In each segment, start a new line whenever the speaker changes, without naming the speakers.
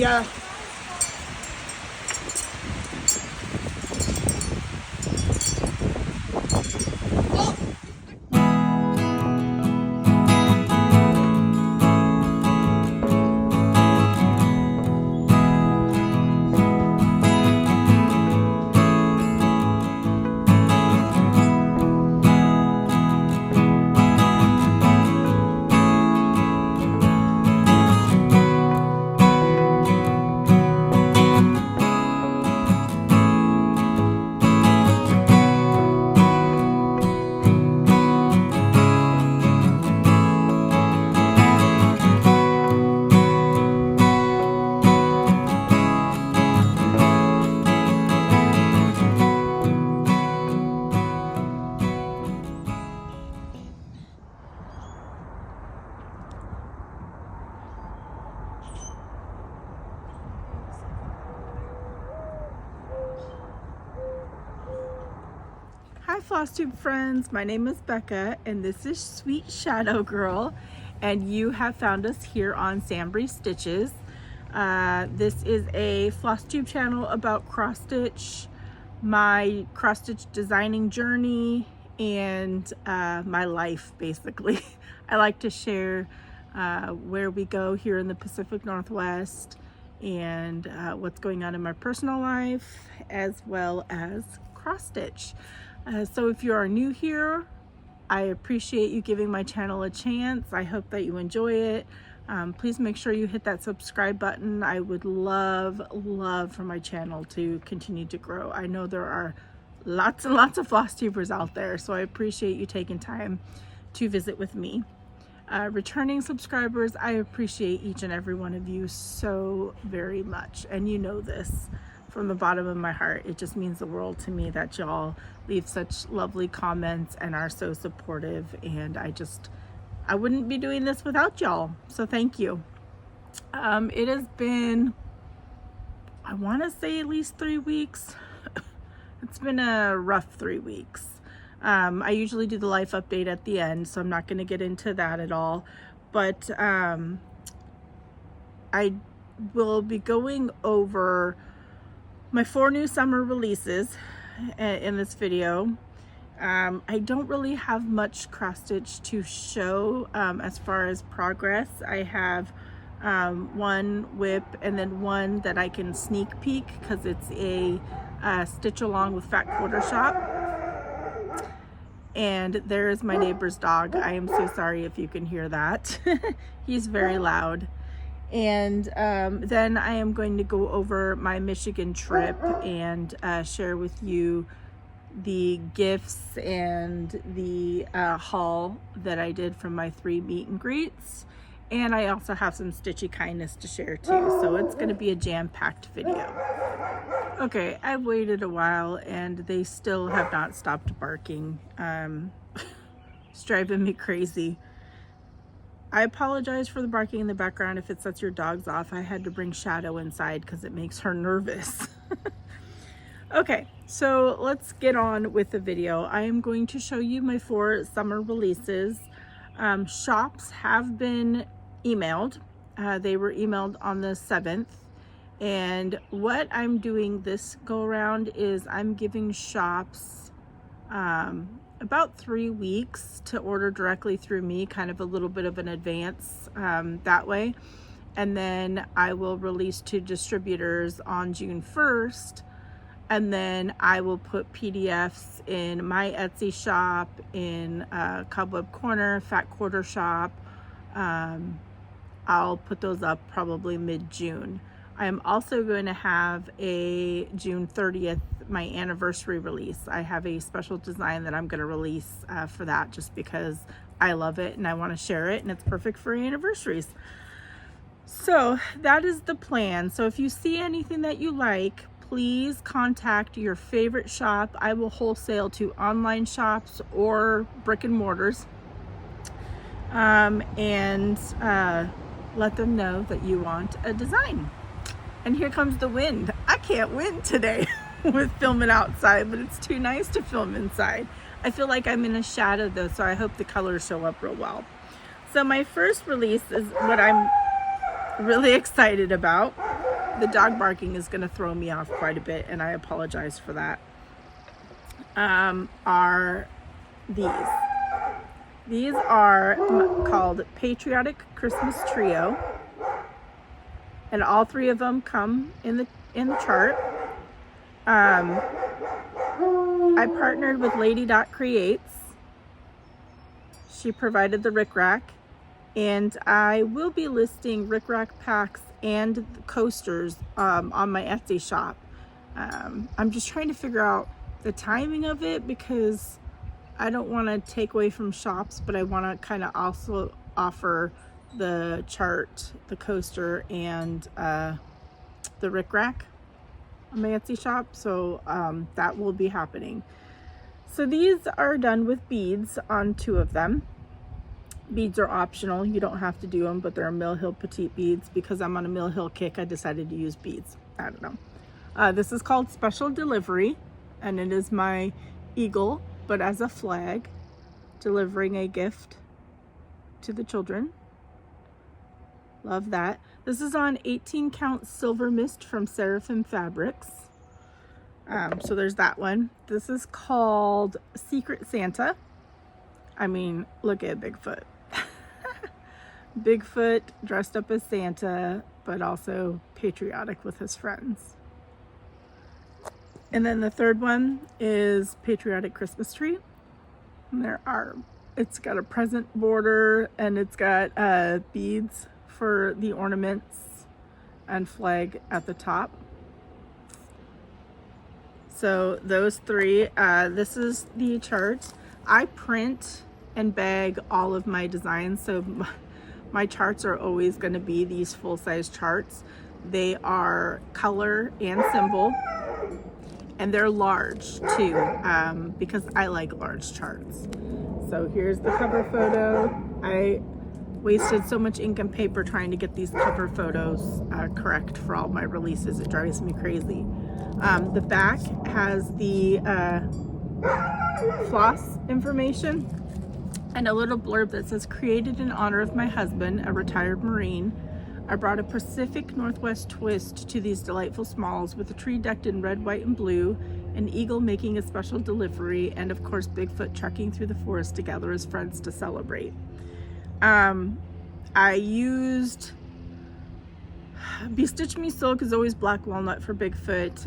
ya. Hi Flosstube friends, my name is Becca and this is Sweet Shadow Girl, and you have found us here on SamBrie Stitches. This is a Flosstube channel about cross stitch, my cross stitch designing journey, and my life basically. I like to share where we go here in the Pacific Northwest and what's going on in my personal life as well as cross stitch. So if you are new here, I appreciate you giving my channel a chance. I hope that you enjoy it. Please make sure you hit that subscribe button. I would love for my channel to continue to grow. I know there are lots and lots of Flosstubers out there, so I appreciate you taking time to visit with me. Returning subscribers, I appreciate each and every one of you so very much, and you know this from the bottom of my heart. It just means the world to me that y'all leave such lovely comments and are so supportive, and I wouldn't be doing this without y'all, so thank you. It has been, I want to say, at least 3 weeks. It's been a rough 3 weeks. I usually do the life update at the end, so I'm not going to get into that at all, but I will be going over my 4 new summer releases in this video. I don't really have much cross stitch to show as far as progress. I have one whip and then one that I can sneak peek because it's a stitch along with Fat Quarter Shop. And there is my neighbor's dog. I am so sorry if you can hear that. He's very loud. And then I am going to go over my Michigan trip and share with you the gifts and the haul that I did from my 3 meet and greets. And I also have some Stitchy kindness to share too. So it's going to be a jam-packed video. Okay, I've waited a while and they still have not stopped barking. It's driving me crazy. I apologize for the barking in the background if it sets your dogs off. I had to bring Shadow inside because it makes her nervous. Okay, so let's get on with the video. I am going to show you my 4 summer releases. Shops have been emailed. They were emailed on the 7th. And what I'm doing this go around is I'm giving shops about 3 weeks to order directly through me, kind of a little bit of an advance that way. And then I will release to distributors on June 1st. And then I will put PDFs in my Etsy shop, in Cobweb Corner, Fat Quarter Shop. I'll put those up probably mid-June. I am also going to have a June 30th, my anniversary release. I have a special design that I'm going to release for that just because I love it and I want to share it, and it's perfect for anniversaries. So that is the plan. So if you see anything that you like, please contact your favorite shop. I will wholesale to online shops or brick and mortars, and let them know that you want a design. And here comes the wind. I can't win today with filming outside, but it's too nice to film inside. I feel like I'm in a shadow though, so I hope the colors show up real well. So my first release is what I'm really excited about. the dog barking is going to throw me off quite a bit, and I apologize for that. Are these. These are called Patriotic Christmas Trio, and all three of them come in the chart. I partnered with Lady Dot Creates. She provided the rickrack, and I will be listing rickrack packs and coasters on my Etsy shop. I'm just trying to figure out the timing of it, because I don't want to take away from shops, but I want to kind of also offer the chart, the coaster, and the rickrack on my Etsy shop. So that will be happening. So these are done with beads on 2 of them. Beads are optional. You don't have to do them, but they're Mill Hill Petite beads. Because I'm on a Mill Hill kick, I decided to use beads. I don't know. This is called Special Delivery, and it is my eagle, but as a flag, delivering a gift to the children. Love that. This is on 18 count silver mist from Seraphim Fabrics. So there's that one. This is called Secret Santa. I mean, look at Bigfoot. Bigfoot dressed up as Santa, but also patriotic with his friends. And then the third one is Patriotic Christmas Tree. And it's got a present border, and it's got beads for the ornaments and flag at the top. So those 3, this is the chart. I print and bag all of my designs, so my charts are always going to be these full-size charts. They are color and symbol, and they're large too, because I like large charts. So here's the cover photo. I wasted so much ink and paper trying to get these cover photos correct for all my releases. It drives me crazy. The back has the floss information and a little blurb that says, created in honor of my husband, a retired Marine. I brought a Pacific Northwest twist to these delightful smalls, with a tree decked in red, white, and blue, an eagle making a special delivery, and of course Bigfoot trekking through the forest to gather his friends to celebrate. I used Stitch Me Silk is always black walnut for Bigfoot,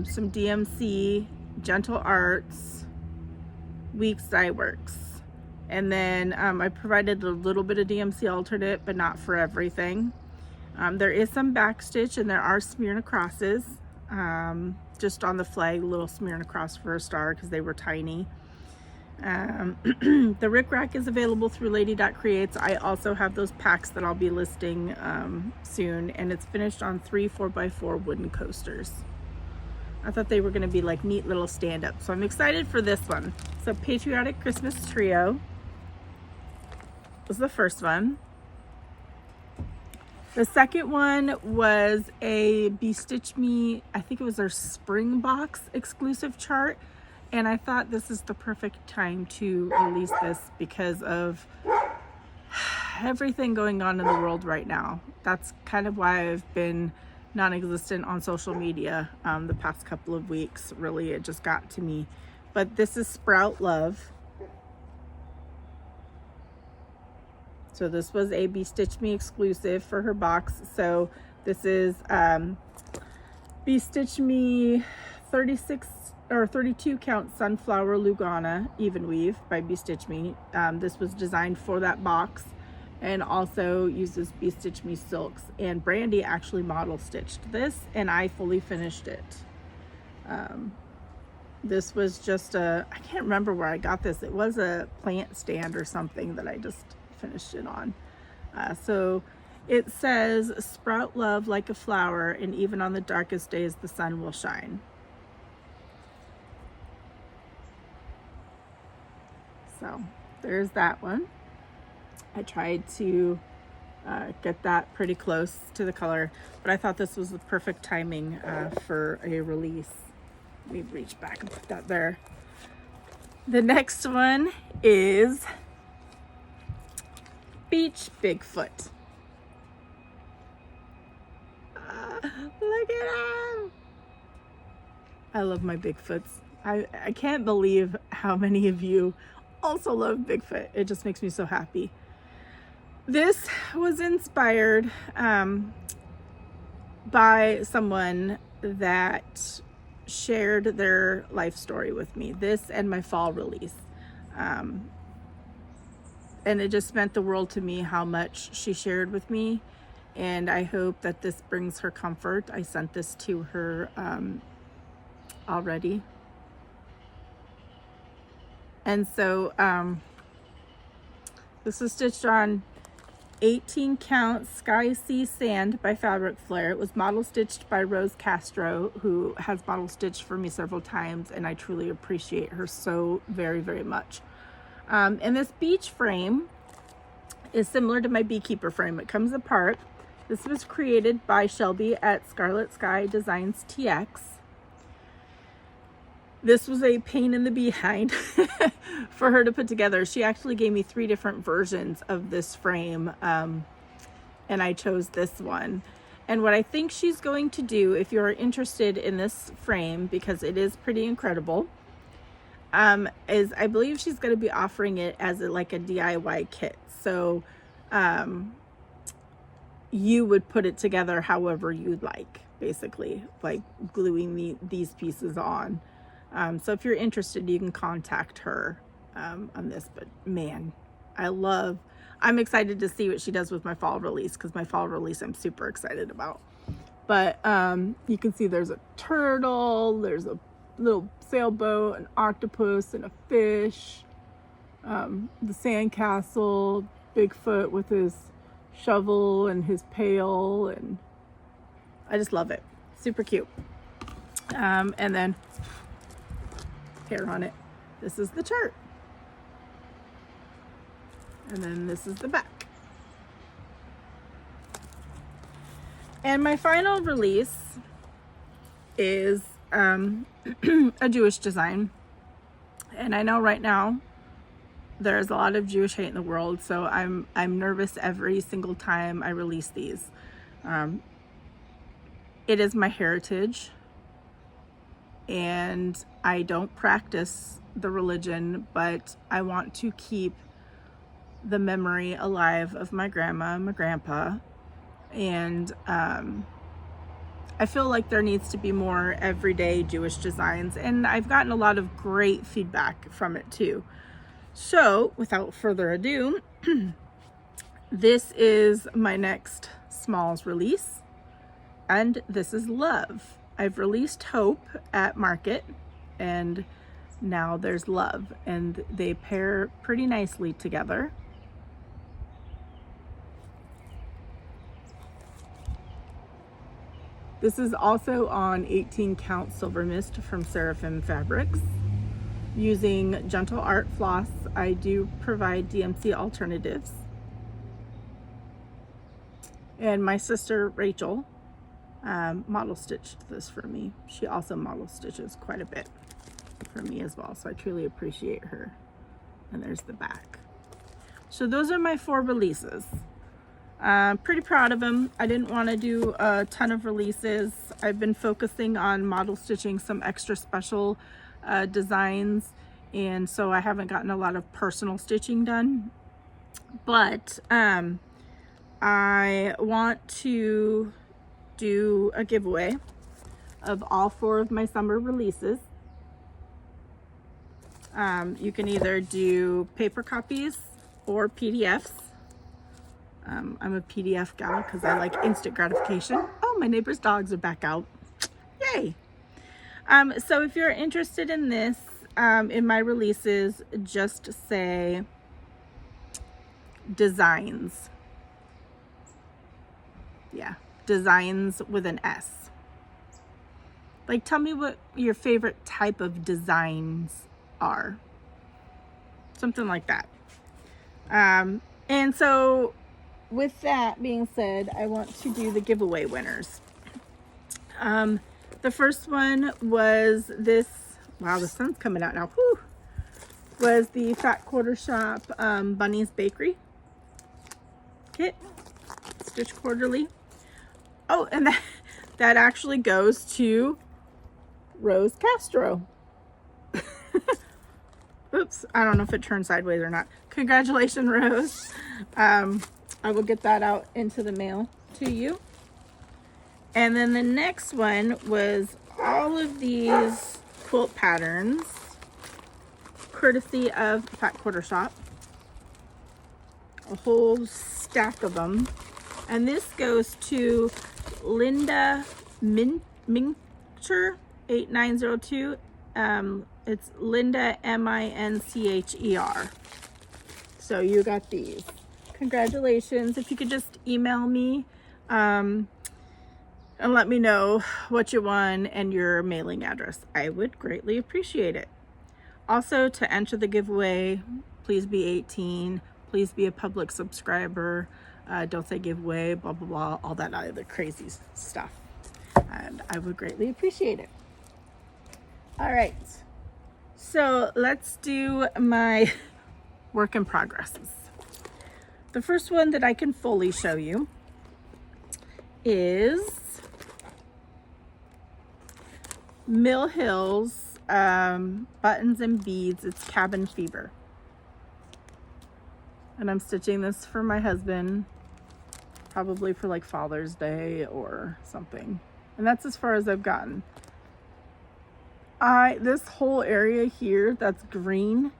some DMC, Gentle Arts, Weeks Dye Works, and then I provided a little bit of DMC alternate, but not for everything. There is some backstitch, and there are smeared crosses, just on the flag, a little smeared across for a star because they were tiny. The rickrack is available through Lady Dot Creates. I also have those packs that I'll be listing soon, and it's finished on 3 4x4 wooden coasters. I thought they were going to be like neat little stand-ups, so I'm excited for this one. So Patriotic Christmas Trio was the first one. The second one was a Stitch Me, I think it was their spring box exclusive chart. And I thought this is the perfect time to release this because of everything going on in the world right now. That's kind of why I've been non-existent on social media the past couple of weeks. Really, it just got to me. But this is Sprout Love. So this was a Stitch Me exclusive for her box. So this is Stitch Me 36 or 32 count Sunflower Lugana even weave by Stitch Me. This was designed for that box, and also uses Stitch Me silks. And Brandy actually model stitched this, and I fully finished it. This was just I can't remember where I got this. It was a plant stand or something that I just finished it on. So it says, sprout love like a flower, and even on the darkest days the sun will shine. So there's that one. I tried to get that pretty close to the color, but I thought this was the perfect timing for a release. Let me reach back and put that there. The next one is Beach Bigfoot. Look at him. I love my Bigfoots. I can't believe how many of you also love Bigfoot. It just makes me so happy. This was inspired by someone that shared their life story with me. This and my fall release. And it just meant the world to me how much she shared with me. And I hope that this brings her comfort. I sent this to her already. And so this is stitched on 18 count Sky Sea Sand by Fabric Flare. It was model stitched by Rose Castro, who has model stitched for me several times, and I truly appreciate her so very, very much. And this beach frame is similar to my beekeeper frame. It comes apart. This was created by Shelby at Scarlet Sky Designs TX. This was a pain in the behind for her to put together. She actually gave me 3 different versions of this frame, and I chose this one. And what I think she's going to do, if you're interested in this frame, because it is pretty incredible, is I believe she's going to be offering it as like a DIY kit. So you would put it together however you'd like, basically, like gluing these pieces on. So if you're interested, you can contact her on this. But man, I'm excited to see what she does with my fall release, because my fall release I'm super excited about. But you can see there's a turtle, there's a little sailboat, an octopus, and a fish, the sandcastle, Bigfoot with his shovel and his pail, and I just love it. Super cute. And then hair on it. This is the chart. And then this is the back. And my final release is a Jewish design. And I know right now there's a lot of Jewish hate in the world, so I'm nervous every single time I release these. It is my heritage, and I don't practice the religion, but I want to keep the memory alive of my grandma and my grandpa. And I feel like there needs to be more everyday Jewish designs, and I've gotten a lot of great feedback from it too. So without further ado, this is my next smalls release, and this is Love. I've released Hope at Market, and now there's Love, and they pair pretty nicely together. This is also on 18 count Silver Mist from Seraphim Fabrics. Using Gentle Art floss, I do provide DMC alternatives. And my sister Rachel model stitched this for me. She also model stitches quite a bit for me as well, so I truly appreciate her. And there's the back. So those are my 4 releases. Pretty proud of them. I didn't want to do a ton of releases. I've been focusing on model stitching some extra special designs, and so I haven't gotten a lot of personal stitching done. But I want to do a giveaway of all 4 of my summer releases. You can either do paper copies or PDFs. I'm a PDF gal because I like instant gratification. Oh, my neighbor's dogs are back out. Yay! So if you're interested in this, in my releases, just say designs. Yeah, designs with an S. Like, tell me what your favorite type of designs are. Something like that. And so with that being said, I want to do the giveaway winners. The first one was this, wow, the sun's coming out now, whew, was the Fat Quarter Shop Bunny's Bakery kit, Stitch Quarterly. Oh, and that actually goes to Rose Castro. Oops, I don't know if it turned sideways or not. Congratulations, Rose. I will get that out into the mail to you. And then the next one was all of these quilt patterns, courtesy of Fat Quarter Shop. A whole stack of them. And this goes to Linda Mincher 8902. It's Linda Mincher. So you got these. Congratulations. If you could just email me and let me know what you won and your mailing address, I would greatly appreciate it. Also, to enter the giveaway, please be 18. Please be a public subscriber. Don't say giveaway, blah, blah, blah, all that other crazy stuff. And I would greatly appreciate it. All right. So let's do my work in progresses. The first one that I can fully show you is Mill Hills Buttons and Beads. It's Cabin Fever. And I'm stitching this for my husband, probably for like Father's Day or something. And that's as far as I've gotten. This whole area here that's green,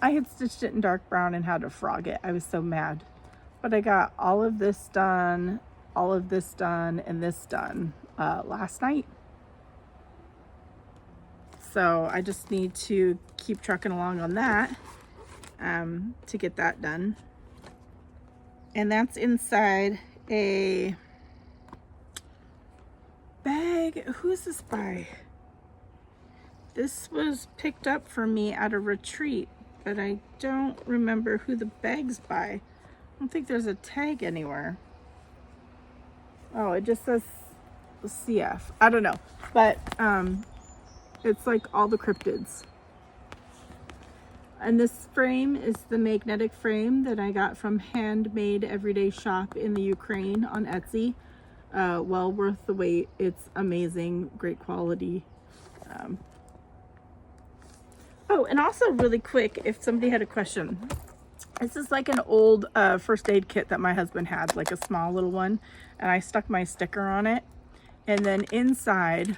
I had stitched it in dark brown and had to frog it. I was so mad. But I got all of this done, and this done last night. So I just need to keep trucking along on that to get that done. And that's inside a bag. Who is this by? This was picked up for me at a retreat, but I don't remember who the bag's by. I don't think there's a tag anywhere. Oh, it just says CF. I don't know, but it's like all the cryptids. And this frame is the magnetic frame that I got from Handmade Everyday Shop in the Ukraine on Etsy. Well worth the wait. It's amazing, great quality. Oh, and also really quick, if somebody had a question, this is like an old first aid kit that my husband had, like a small little one, and I stuck my sticker on it. And then inside,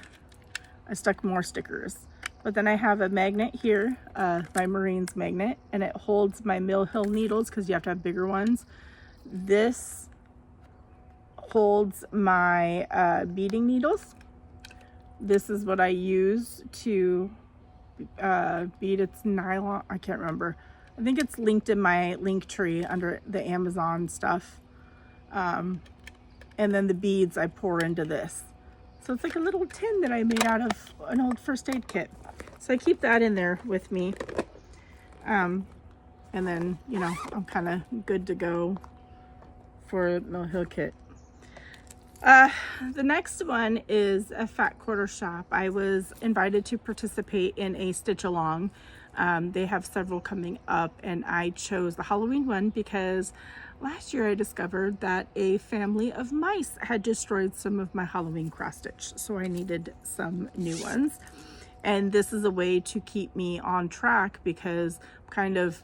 I stuck more stickers. But then I have a magnet here, my Marines magnet, and it holds my Mill Hill needles because you have to have bigger ones. This holds my beading needles. This is what I use to bead. It's nylon, I can't remember. I think it's linked in my link tree under the Amazon stuff. And then the beads I pour into this. So it's like a little tin that I made out of an old first aid kit. So I keep that in there with me. And then, you know, I'm kind of good to go for Mill Hill kit. The next one is a Fat Quarter Shop. I was invited to participate in a stitch along. They have several coming up, and I chose the Halloween one because last year I discovered that a family of mice had destroyed some of my Halloween cross stitch, so I needed some new ones. And this is a way to keep me on track because I'm kind of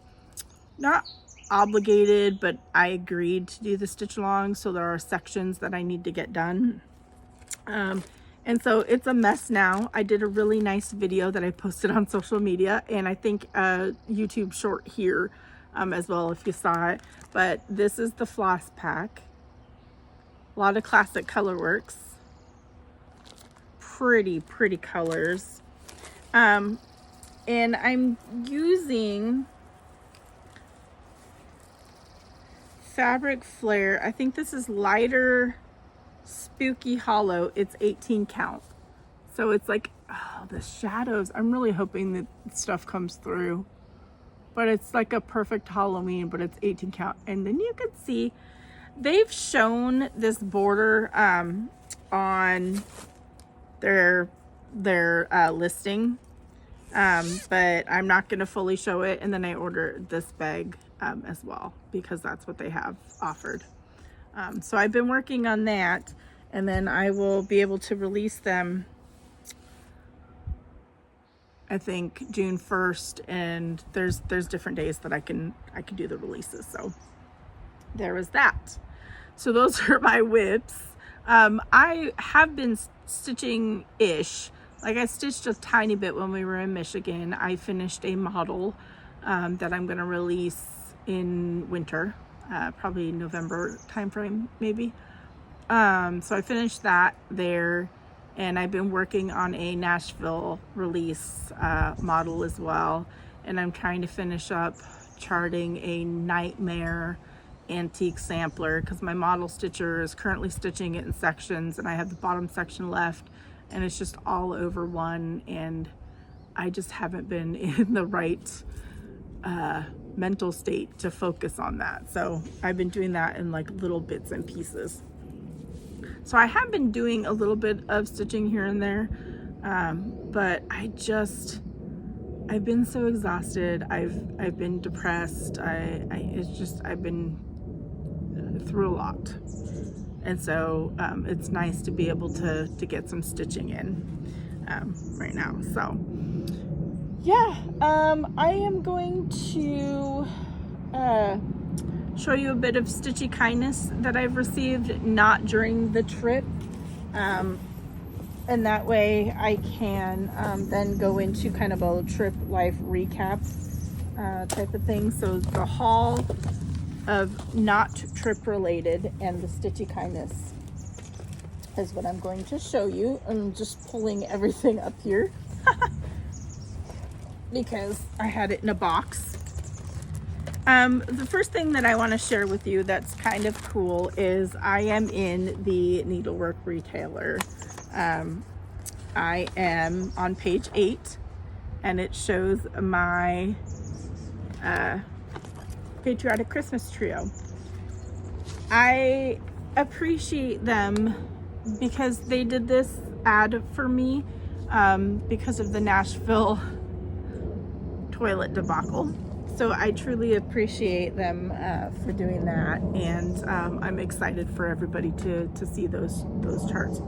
not obligated, but I agreed to do the stitch along, so there are sections that I need to get done. And so it's a mess now. I did a really nice video that I posted on social media, and I think a YouTube short here as well if you saw it. But this is the floss pack. A lot of classic color works. Pretty colors. And I'm using Fabric Flare. I think this is lighter Spooky Hollow. It's 18 count. So it's like, oh, the shadows. I'm really hoping that stuff comes through. But it's like a perfect Halloween, but it's 18 count. And then you can see they've shown this border on their listing. But I'm not going to fully show it. And then I ordered this bag as well because that's what they have offered. So I've been working on that, and then I will be able to release them, I think June 1st, and there's different days that I can do the releases. So there was that. So those are my whips. I have been stitching ish. Like, I stitched a tiny bit when we were in Michigan. I finished a model that I'm gonna release in winter, probably November timeframe maybe. So I finished that there, and I've been working on a Nashville release model as well, and I'm trying to finish up charting a Nightmare antique sampler because my model stitcher is currently stitching it in sections, and I have the bottom section left, and it's just all over one, and I just haven't been in the right mental state to focus on that. So I've been doing that in like little bits and pieces. So I have been doing a little bit of stitching here and there, but I've been so exhausted. I've been depressed. I've been through a lot, and so it's nice to be able to get some stitching in right now. So yeah, I am going to show you a bit of stitchy kindness that I've received, not during the trip, and that way I can then go into kind of a trip life recap type of thing. So the haul of not trip related and the stitchy kindness is what I'm going to show you. I'm just pulling everything up here because I had it in a box. The first thing that I want to share with you that's kind of cool is I am in the needlework retailer. I am on page 8, and it shows my patriotic Christmas trio. I appreciate them because they did this ad for me because of the Nashville toilet debacle. So I truly appreciate them for doing that, and I'm excited for everybody to see those charts.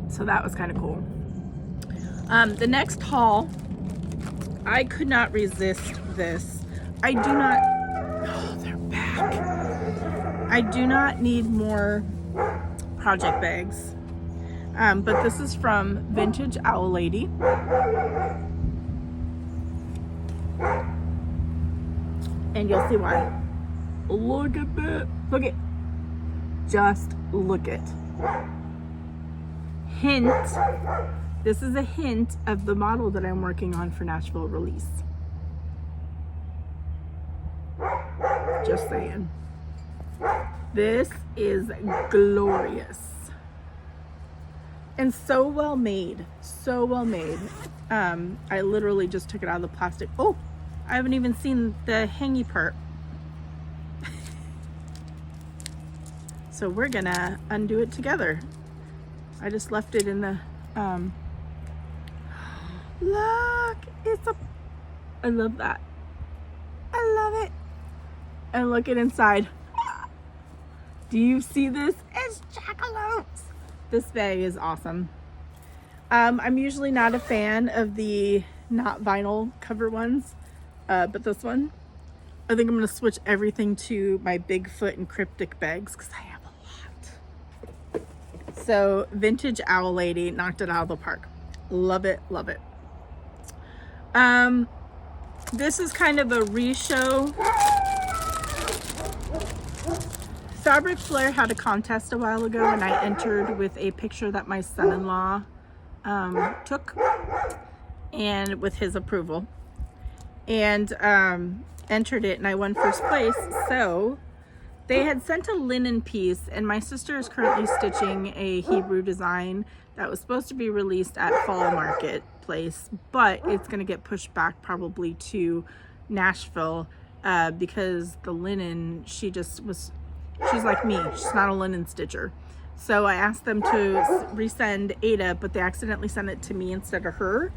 So that was kind of cool. The next haul, I could not resist this. I do not, oh, they're back. I do not need more project bags, but this is from Vintage Owl Lady. And you'll see why. Look at that. Look at, just look at. Hint, this is a hint of the model that I'm working on for Nashville release. Just saying. This is glorious. And so well made. So well made. I literally just took it out of the plastic. Oh, I haven't even seen the hangy part. So we're gonna undo it together. I just left it in the, look, I love that. I love it. And look at inside. Do you see this? It's jackalopes. This bag is awesome. I'm usually not a fan of the not vinyl cover ones, but this one, I think I'm gonna switch everything to my Bigfoot and cryptic bags because I have a lot. So Vintage Owl Lady knocked it out of the park. Love it, love it. This is kind of a re-show. Fabric Flair had a contest a while ago, and I entered with a picture that my son-in-law took, and with his approval, and entered it, and I won first place. So they had sent a linen piece, and my sister is currently stitching a Hebrew design that was supposed to be released at Fall Marketplace, but it's going to get pushed back probably to Nashville because the linen, she's like me, she's not a linen stitcher. So I asked them to resend Ada, but they accidentally sent it to me instead of her.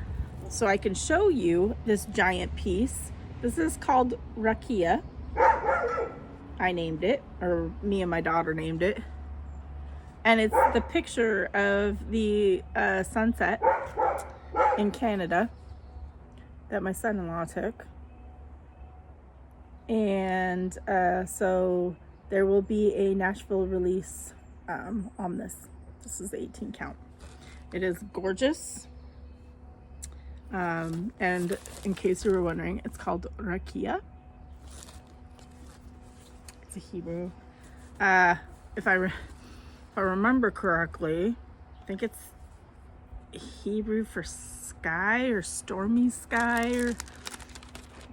So I can show you this giant piece. This is called Rakia. I named it, or me and my daughter named it. And it's the picture of the sunset in Canada that my son-in-law took. And so there will be a Nashville release on this. This is the 18 count. It is gorgeous. And in case you were wondering, it's called Rakia. It's a Hebrew. If I remember correctly, I think it's Hebrew for sky or stormy sky, or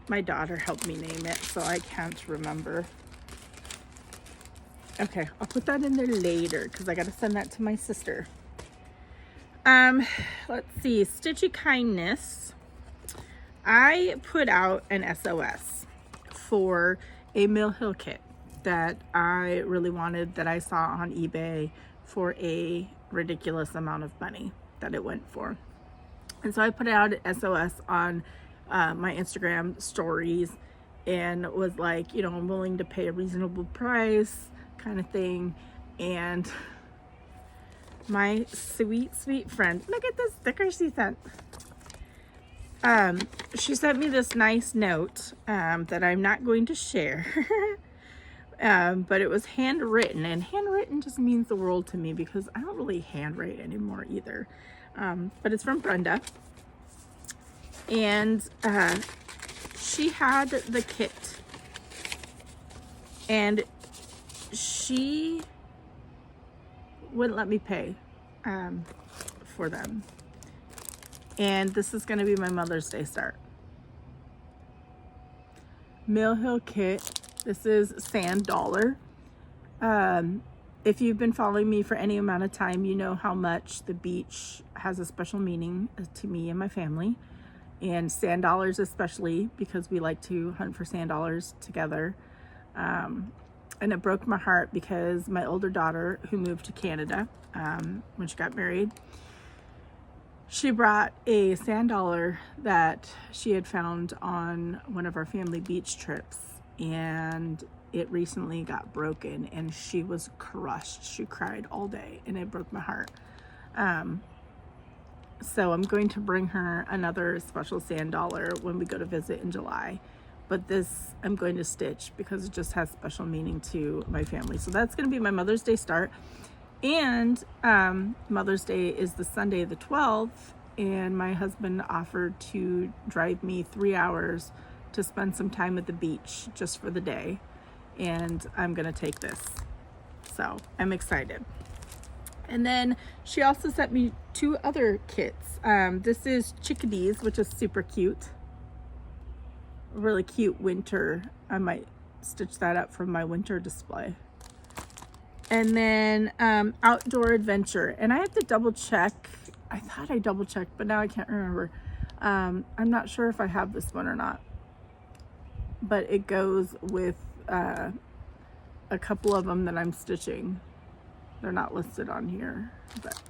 my daughter helped me name it, so I can't remember. Okay, I'll put that in there later because I got to send that to my sister. Let's see, Stitchy Kindness. I put out an SOS for a Mill Hill kit that I really wanted, that I saw on eBay for a ridiculous amount of money that it went for. And so I put out an SOS on my Instagram stories and was like, you know, I'm willing to pay a reasonable price kind of thing. And my sweet, sweet friend, look at the sticker she sent. She sent me this nice note that I'm not going to share. But it was handwritten, and handwritten just means the world to me because I don't really handwrite anymore either. But it's from Brenda. And she had the kit, and she wouldn't let me pay for them. And this is going to be my Mother's Day start. Mill Hill kit. This is Sand Dollar. If you've been following me for any amount of time, you know how much the beach has a special meaning to me and my family. And sand dollars especially, because we like to hunt for sand dollars together. And it broke my heart because my older daughter, who moved to Canada when she got married, she brought a sand dollar that she had found on one of our family beach trips, and it recently got broken, and she was crushed. She cried all day, and it broke my heart. So I'm going to bring her another special sand dollar when we go to visit in July. But this I'm going to stitch because it just has special meaning to my family. So that's going to be my Mother's Day start. And Mother's Day is the Sunday the 12th, and my husband offered to drive me 3 hours to spend some time at the beach just for the day. And I'm going to take this. So I'm excited. And then she also sent me 2 other kits. This is Chickadees, which is super cute. Really cute winter. I might stitch that up from my winter display. And then Outdoor Adventure. And I have to double check. I thought I double checked, but now I can't remember. I'm not sure if I have this one or not. But it goes with a couple of them that I'm stitching. They're not listed on here. But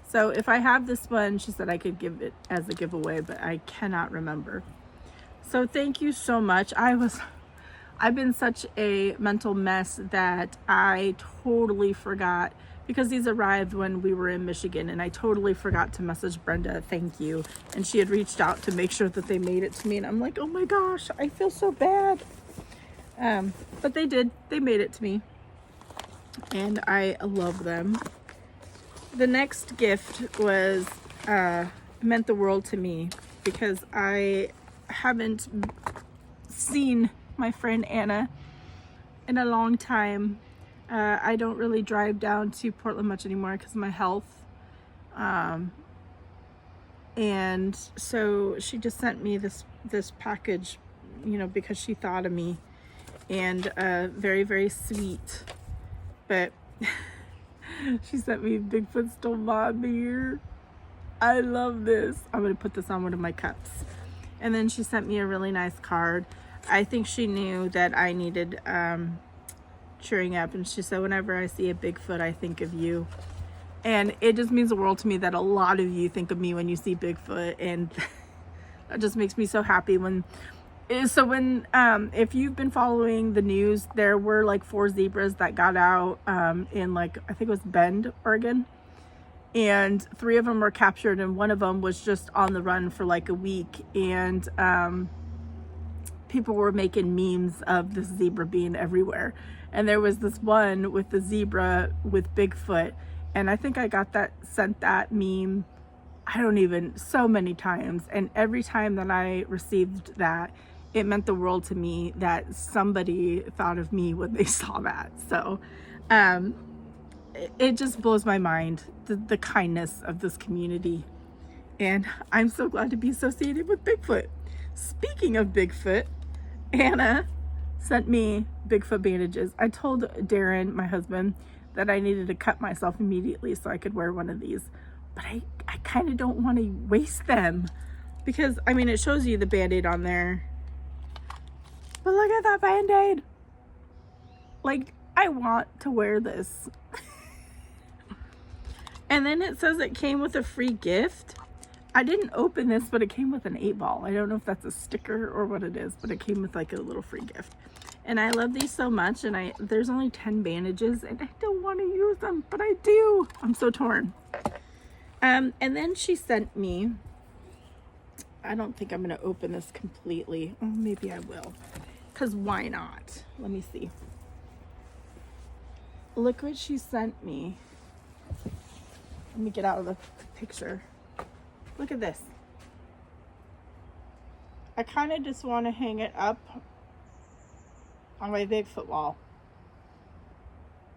so if I have this one, she said I could give it as a giveaway, but I cannot remember. So thank you so much. I've been such a mental mess that I totally forgot, because these arrived when we were in Michigan, and I totally forgot to message Brenda, thank you. And she had reached out to make sure that they made it to me, and I'm like, oh my gosh, I feel so bad. But they did. They made it to me, and I love them. The next gift was meant the world to me, because I haven't seen my friend Anna in a long time. I don't really drive down to Portland much anymore because of my health. And so she just sent me this package, you know, because she thought of me, and very, very sweet. But she sent me Bigfoot Stole My Beer. I love this. I'm going to put this on one of my cups. And then she sent me a really nice card. I think she knew that I needed cheering up, and she said, whenever I see a Bigfoot, I think of you. And it just means the world to me that a lot of you think of me when you see Bigfoot, and that just makes me so happy when So when if you've been following the news, there were like 4 zebras that got out in, like, I think it was Bend, Oregon, and 3 of them were captured, and one of them was just on the run for like a week, and people were making memes of this zebra being everywhere. And there was this one with the zebra with Bigfoot, and I think I got sent that meme, I don't even, so many times, and every time that I received that, it meant the world to me that somebody thought of me when they saw that. So it just blows my mind, the kindness of this community, and I'm so glad to be associated with Bigfoot. Speaking of Bigfoot, Anna sent me Bigfoot bandages. I told Darren, my husband, that I needed to cut myself immediately so I could wear one of these, but I kind of don't want to waste them, because I mean, it shows you the band-aid on there, but look at that band-aid. Like, I want to wear this. And then it says it came with a free gift. I didn't open this, but it came with an 8-ball. I don't know if that's a sticker or what it is, but it came with like a little free gift. And I love these so much, and there's only 10 bandages, and I don't want to use them, but I do. I'm so torn. And then she sent me, I don't think I'm going to open this completely. Oh, maybe I will, because why not? Let me see. Look what she sent me. Let me get out of the picture. Look at this. I kind of just want to hang it up on my Bigfoot wall,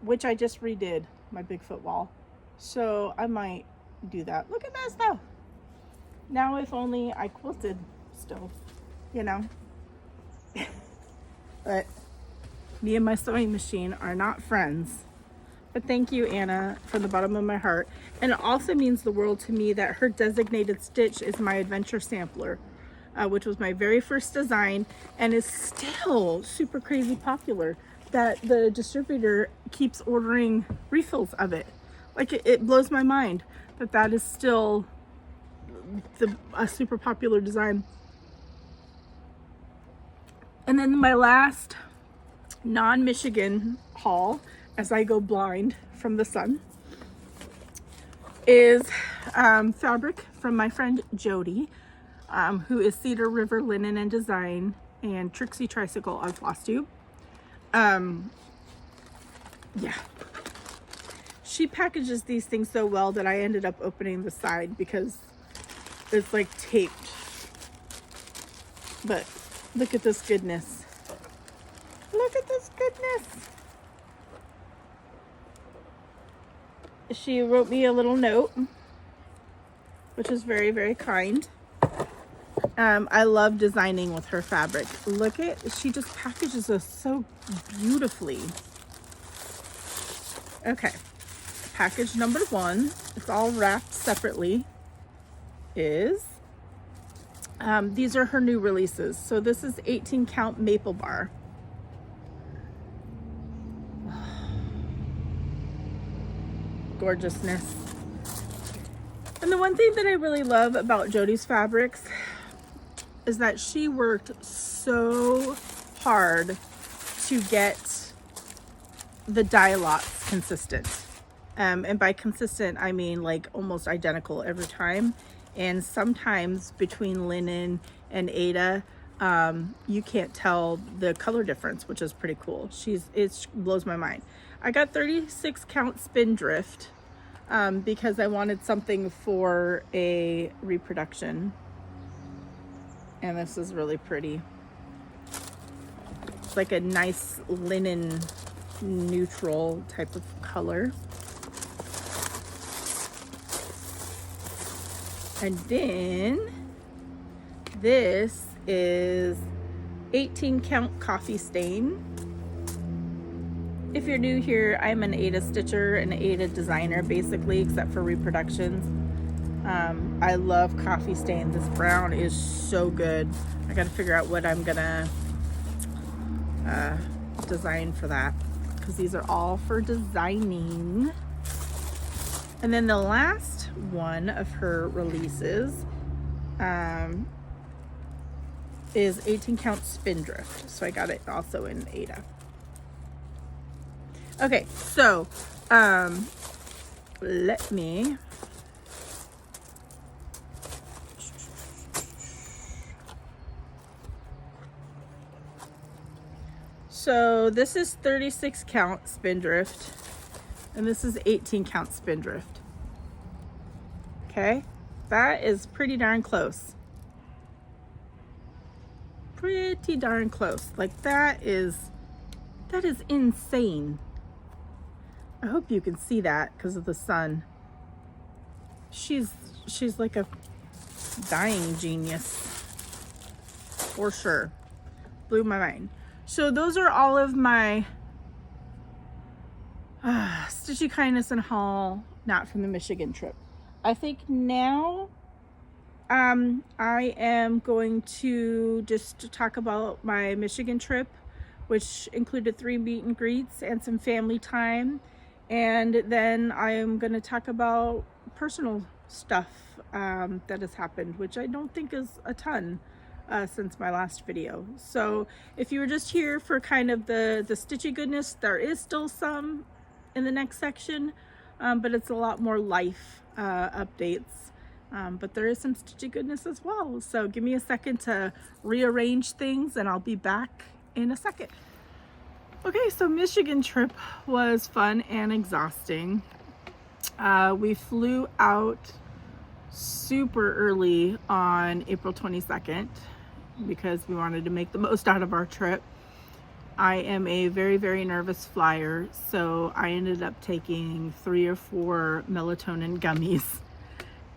which I just redid my Bigfoot wall. So I might do that. Look at this though. Now if only I quilted still, you know. But me and my sewing machine are not friends. But thank you, Anna, from the bottom of my heart. And it also means the world to me that her designated stitch is my adventure sampler, which was my very first design and is still super crazy popular, that the distributor keeps ordering refills of it. Like, it blows my mind that is still a super popular design. And then my last non-Michigan haul, as I go blind from the sun, is fabric from my friend Jody, who is Cedar River Linen and Design and Trixie Tricycle on Flosstube. Yeah. She packages these things so well that I ended up opening the side because it's like taped. But look at this goodness. Look at this goodness. She wrote me a little note, which is very, very kind. I love designing with her fabric. Look at, she just packages us so beautifully. Okay, package number 1, it's all wrapped separately, is, these are her new releases. So this is 18 count maple bar. Gorgeousness. And the one thing that I really love about Jody's fabrics is that she worked so hard to get the dye lots consistent. And by consistent, I mean like almost identical every time. And sometimes between linen and Aida, you can't tell the color difference, which is pretty cool. It blows my mind. I got 36 count spindrift because I wanted something for a reproduction. And this is really pretty. It's like a nice linen neutral type of color. And then this is 18 count coffee stain. If you're new here, I'm an Aida stitcher, an Aida designer basically, except for reproductions. I love coffee stain. This brown is so good. I gotta figure out what I'm gonna design for that, because these are all for designing. And then the last one of her releases is 18 count spindrift. So I got it also in Ada. Okay, so let me so this is 36 count spindrift and this is 18 count spindrift. Okay, that is pretty darn close. Pretty darn close. Like that is insane. I hope you can see that because of the sun. She's like a dying genius for sure. Blew my mind. So those are all of my Stitchy kindness and haul, not from the Michigan trip. I think now I am going to just talk about my Michigan trip, which included 3 meet and greets and some family time. And then I am going to talk about personal stuff that has happened, which I don't think is a ton since my last video. So if you were just here for kind of the Stitchy goodness, there is still some in the next section, but it's a lot more life updates. But there is some Stitchy goodness as well. So give me a second to rearrange things and I'll be back in a second. Okay, so Michigan trip was fun and exhausting. We flew out super early on April 22nd because we wanted to make the most out of our trip. I am a very, very nervous flyer, so I ended up taking 3 or 4 melatonin gummies.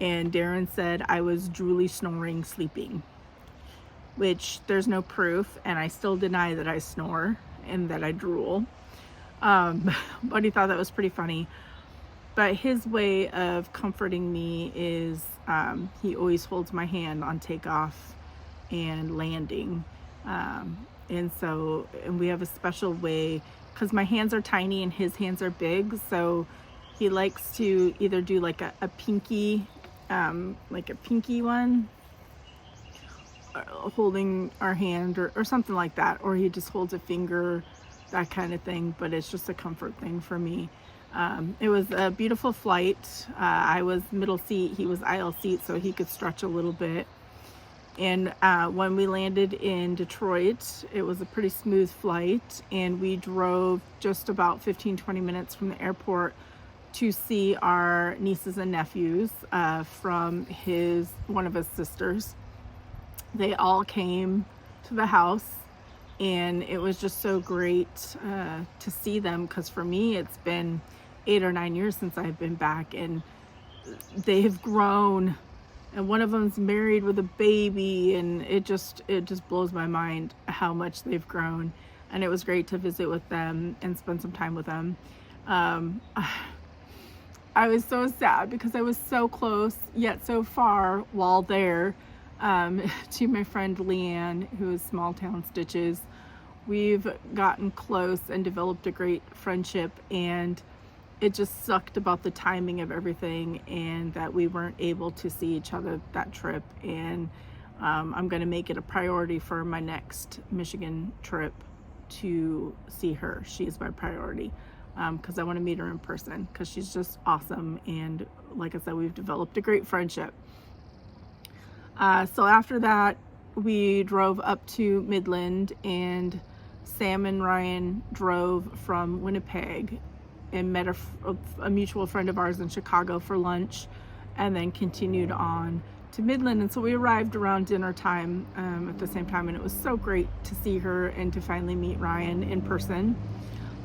And Darren said I was drooly snoring sleeping, which there's no proof, and I still deny that I snore and that I drool. But he thought that was pretty funny. But his way of comforting me is he always holds my hand on takeoff and landing. And we have a special way, because my hands are tiny and his hands are big, so he likes to either do like a pinky one, holding our hand or something like that, or he just holds a finger, that kind of thing. But it's just a comfort thing for me. It was a beautiful flight. I was middle seat, he was aisle seat, so he could stretch a little bit. And when we landed in Detroit, it was a pretty smooth flight, and we drove just about 15-20 minutes from the airport to see our nieces and nephews from one of his sisters. They all came to the house, and it was just so great to see them, because for me it's been 8 or 9 years since I've been back, and they have grown, and one of them's married with a baby, and it just blows my mind how much they've grown. And it was great to visit with them and spend some time with them. I was so sad because I was so close yet so far while there to my friend Leanne, who is Small Town Stitches. We've gotten close and developed a great friendship, and it just sucked about the timing of everything and that we weren't able to see each other that trip. And I'm going to make it a priority for my next Michigan trip to see her. She is my priority because I want to meet her in person, because she's just awesome. And like I said, we've developed a great friendship. So after that, we drove up to Midland, and Sam and Ryan drove from Winnipeg and met a mutual friend of ours in Chicago for lunch, and then continued on to Midland. And so we arrived around dinner time at the same time, and it was so great to see her and to finally meet Ryan in person.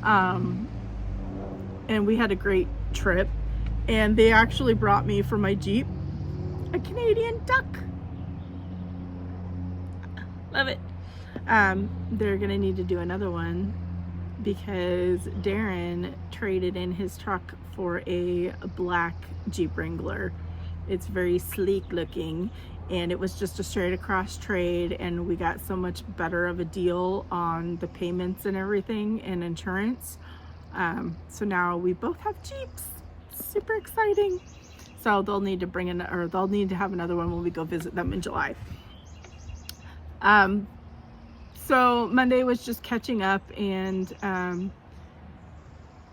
And we had a great trip, and they actually brought me for my Jeep a Canadian duck. Love it. They're gonna need to do another one because Darren traded in his truck for a black Jeep Wrangler. It's very sleek looking, and it was just a straight across trade, and we got so much better of a deal on the payments and everything and insurance. So now we both have Jeeps. Super exciting. So they'll need to have another one when we go visit them in July. So Monday was just catching up and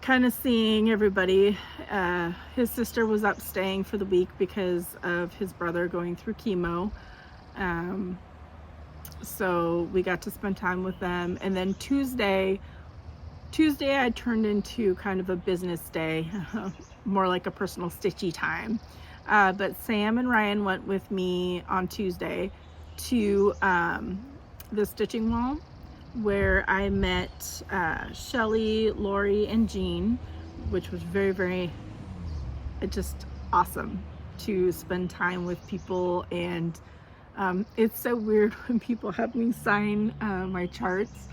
kind of seeing everybody. His sister was up staying for the week because of his brother going through chemo. So we got to spend time with them. And then Tuesday I turned into kind of a business day, more like a personal stitchy time. But Sam and Ryan went with me on Tuesday to the stitching wall, where I met Shelly, Lori, and Jean, which was very, very just awesome to spend time with people. And it's so weird when people have me sign my charts,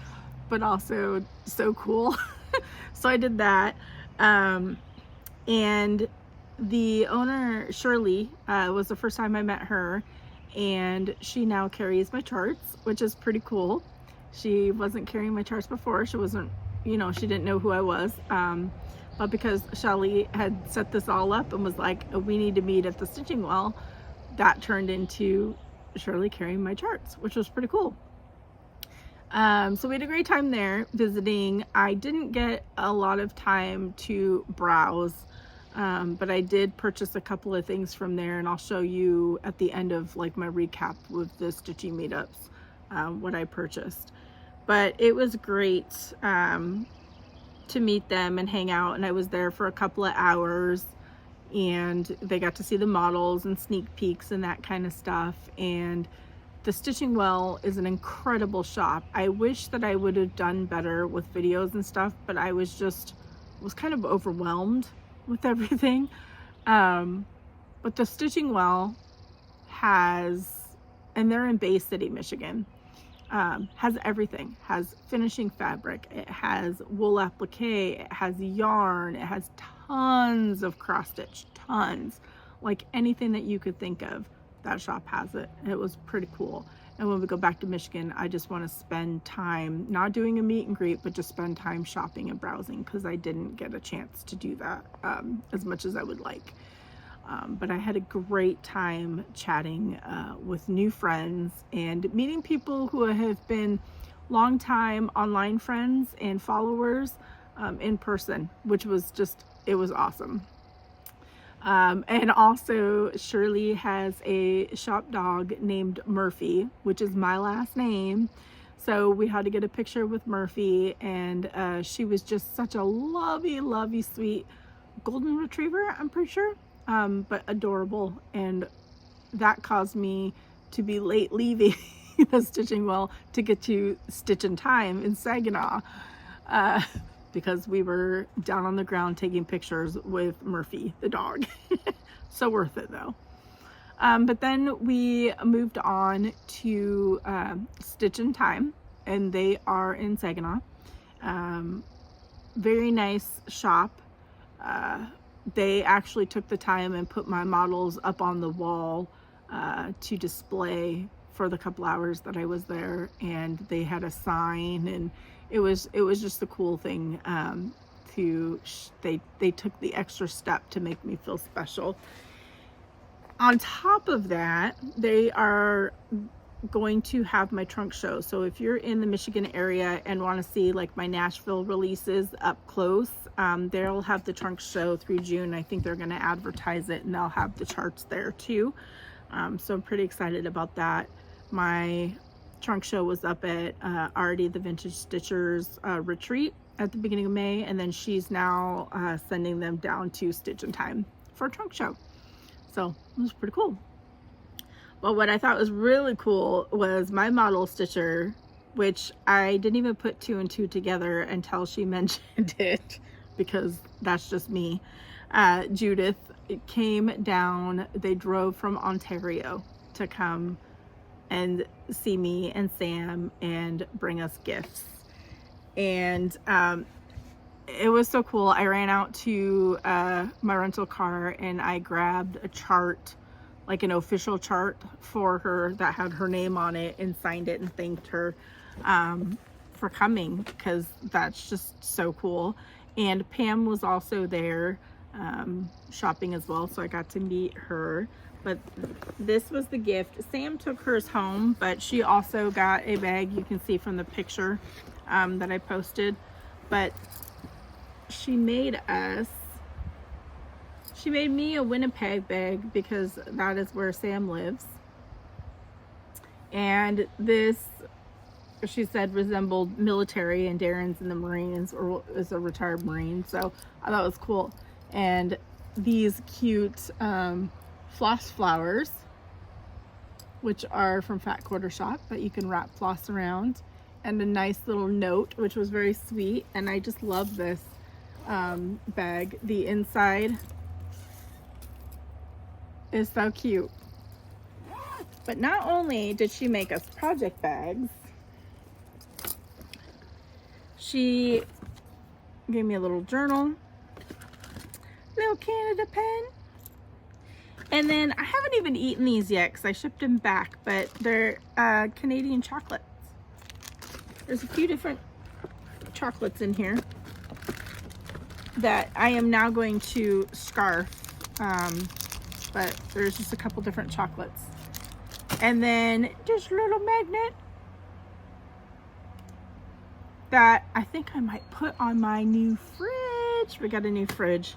but also so cool. So I did that. And the owner, Shirley, was the first time I met her, and she now carries my charts, which is pretty cool. She wasn't carrying my charts before. She wasn't, you know, she didn't know who I was. But because Shelly had set this all up and was like, we need to meet at the stitching wall, that turned into Shirley carrying my charts, which was pretty cool. So we had a great time there visiting. I didn't get a lot of time to browse, but I did purchase a couple of things from there, and I'll show you at the end of like my recap with the Stitchy meetups what I purchased. But it was great to meet them and hang out, and I was there for a couple of hours, and they got to see the models and sneak peeks and that kind of stuff. And the Stitching Well is an incredible shop. I wish that I would have done better with videos and stuff, but I was kind of overwhelmed with everything. But the Stitching Well has, and they're in Bay City, Michigan, has everything. Has finishing fabric, it has wool applique, it has yarn, it has tons of cross stitch, tons, like anything that you could think of. That shop has it. It was pretty cool. And when we go back to Michigan, I just want to spend time not doing a meet and greet, but just spend time shopping and browsing, because I didn't get a chance to do that as much as I would like. But I had a great time chatting with new friends and meeting people who have been longtime online friends and followers in person, which was just, it was awesome. And also Shirley has a shop dog named Murphy, which is my last name. So we had to get a picture with Murphy, and she was just such a lovey, sweet golden retriever, I'm pretty sure, but adorable. And that caused me to be late leaving the Stitching Well to get to Stitch in Time in Saginaw. Because we were down on the ground taking pictures with Murphy, the dog. So worth it though. But then we moved on to Stitch in Time, and they are in Saginaw. Very nice shop. They actually took the time and put my models up on the wall to display for the couple hours that I was there, and they had a sign, and it was just a cool thing. They took the extra step to make me feel special. On top of that, they are going to have my trunk show. So if you're in the Michigan area and want to see like my Nashville releases up close, they'll have the trunk show through June. I think they're going to advertise it, and they'll have the charts there too. So I'm pretty excited about that. My trunk show was up at Artie the Vintage Stitchers retreat at the beginning of May, and then she's now sending them down to Stitch in Time for a trunk show. So it was pretty cool. But what I thought was really cool was my model stitcher, which I didn't even put 2 and 2 together until she mentioned it, because that's just me. Judith came down. They drove from Ontario to come and see me and Sam and bring us gifts. And it was so cool. I ran out to my rental car and I grabbed a chart, like an official chart for her that had her name on it, and signed it and thanked her for coming, because that's just so cool. And Pam was also there shopping as well, so I got to meet her. but this was the gift. Sam took hers home, but she also got a bag. You can see from the picture that I posted. But she made me a Winnipeg bag because that is where Sam lives. And this, she said, resembled military, and Darren's in the Marines, or is a retired Marine, so I thought it was cool. And these cute floss flowers, which are from Fat Quarter Shop, that you can wrap floss around, and a nice little note, which was very sweet. And I just love this bag. The inside is so cute. But not only did she make us project bags, she gave me a little journal, little Canada pen, and then I haven't even eaten these yet because I shipped them back, but they're Canadian chocolates. There's a few different chocolates in here that I am now going to scarf, but there's just a couple different chocolates. And then just a little magnet that I think I might put on my new fridge. We got a new fridge.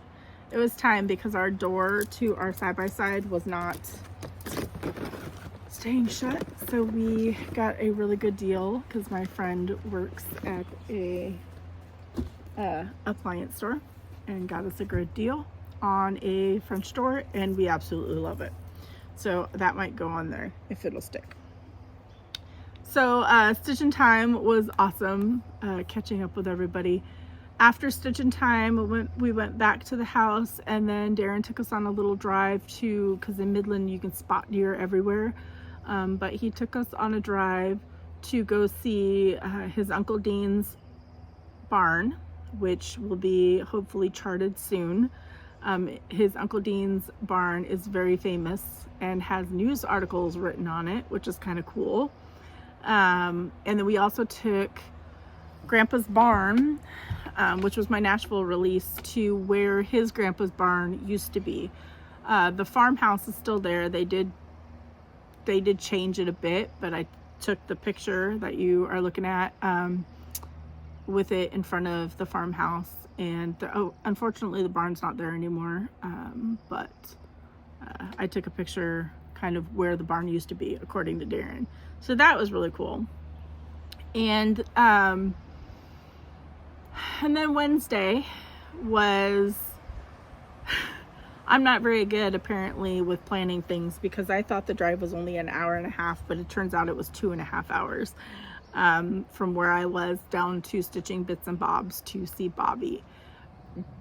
It was time because our door to our side-by-side was not staying shut. So we got a really good deal because my friend works at a appliance store and got us a good deal on a French door, and we absolutely love it. So that might go on there if it'll stick. So stitching time was awesome, catching up with everybody. After stitching time, we went back to the house, and then Darren took us on a little drive to, because in Midland you can spot deer everywhere, but he took us on a drive to go see his Uncle Dean's barn, which will be hopefully charted soon. His Uncle Dean's barn is very famous and has news articles written on it, which is kind of cool. And then we also took Grandpa's barn, which was my Nashville release, to where his grandpa's barn used to be. The farmhouse is still there. They did change it a bit, but I took the picture that you are looking at with it in front of the farmhouse. And unfortunately the barn's not there anymore, but I took a picture kind of where the barn used to be, according to Darren. So that was really cool. And then Wednesday was, I'm not very good apparently with planning things, because I thought the drive was only an hour and a half, but it turns out it was 2.5 hours. From where I was down to Stitching Bits and Bobs to see Bobby.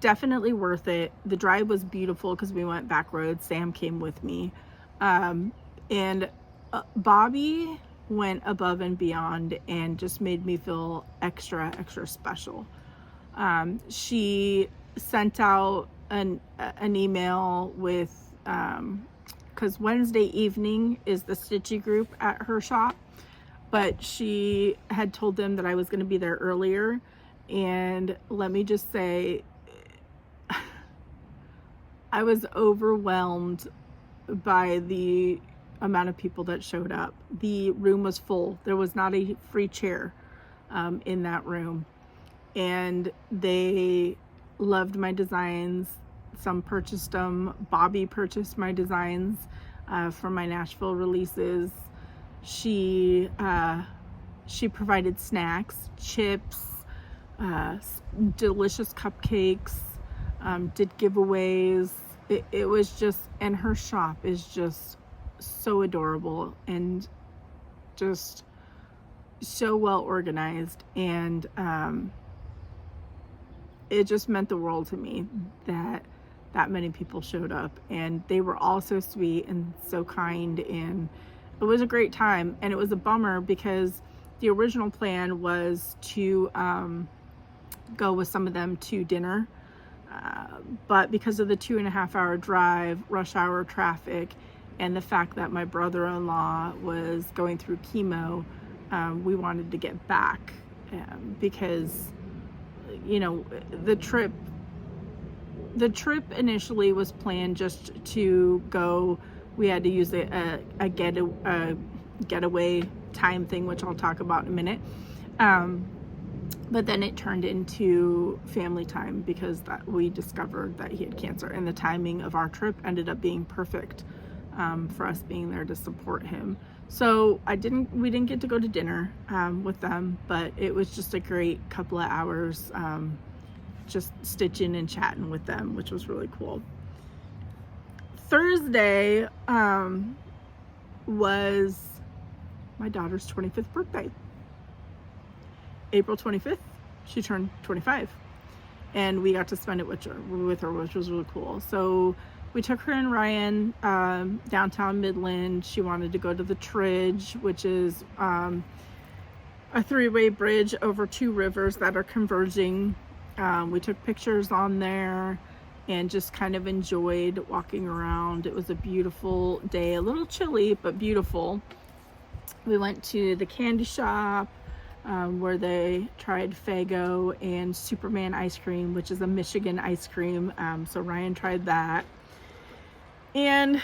Definitely worth it. The drive was beautiful because we went back roads. Sam came with me. And Bobby went above and beyond and just made me feel extra special. She sent out an email with, because Wednesday evening is the Stitchy group at her shop. But she had told them that I was going to be there earlier. And let me just say, I was overwhelmed by the amount of people that showed up. The room was full. There was not a free chair in that room. And they loved my designs. Some purchased them. Bobby purchased my designs for my Nashville releases. She provided snacks, chips, delicious cupcakes, did giveaways. It was just, and her shop is just so adorable and just so well organized. And it just meant the world to me that many people showed up, and they were all so sweet and so kind, and it was a great time. And it was a bummer because the original plan was to go with some of them to dinner, but because of the 2.5 hour drive, rush hour traffic, and the fact that my brother-in-law was going through chemo, we wanted to get back, because, you know, the trip initially was planned just to go we had to use a getaway time thing, which I'll talk about in a minute. But then it turned into family time because we discovered that he had cancer, and the timing of our trip ended up being perfect for us being there to support him. So we didn't get to go to dinner with them, but it was just a great couple of hours just stitching and chatting with them, which was really cool. Thursday was my daughter's 25th birthday. April 25th, she turned 25, and we got to spend it with her, which was really cool. So we took her and Ryan downtown Midland. She wanted to go to the Tridge, which is a 3-way bridge over 2 rivers that are converging. We took pictures on there and just kind of enjoyed walking around. It was a beautiful day, a little chilly, but beautiful. We went to the candy shop where they tried Faygo and Superman ice cream, which is a Michigan ice cream. So Ryan tried that. And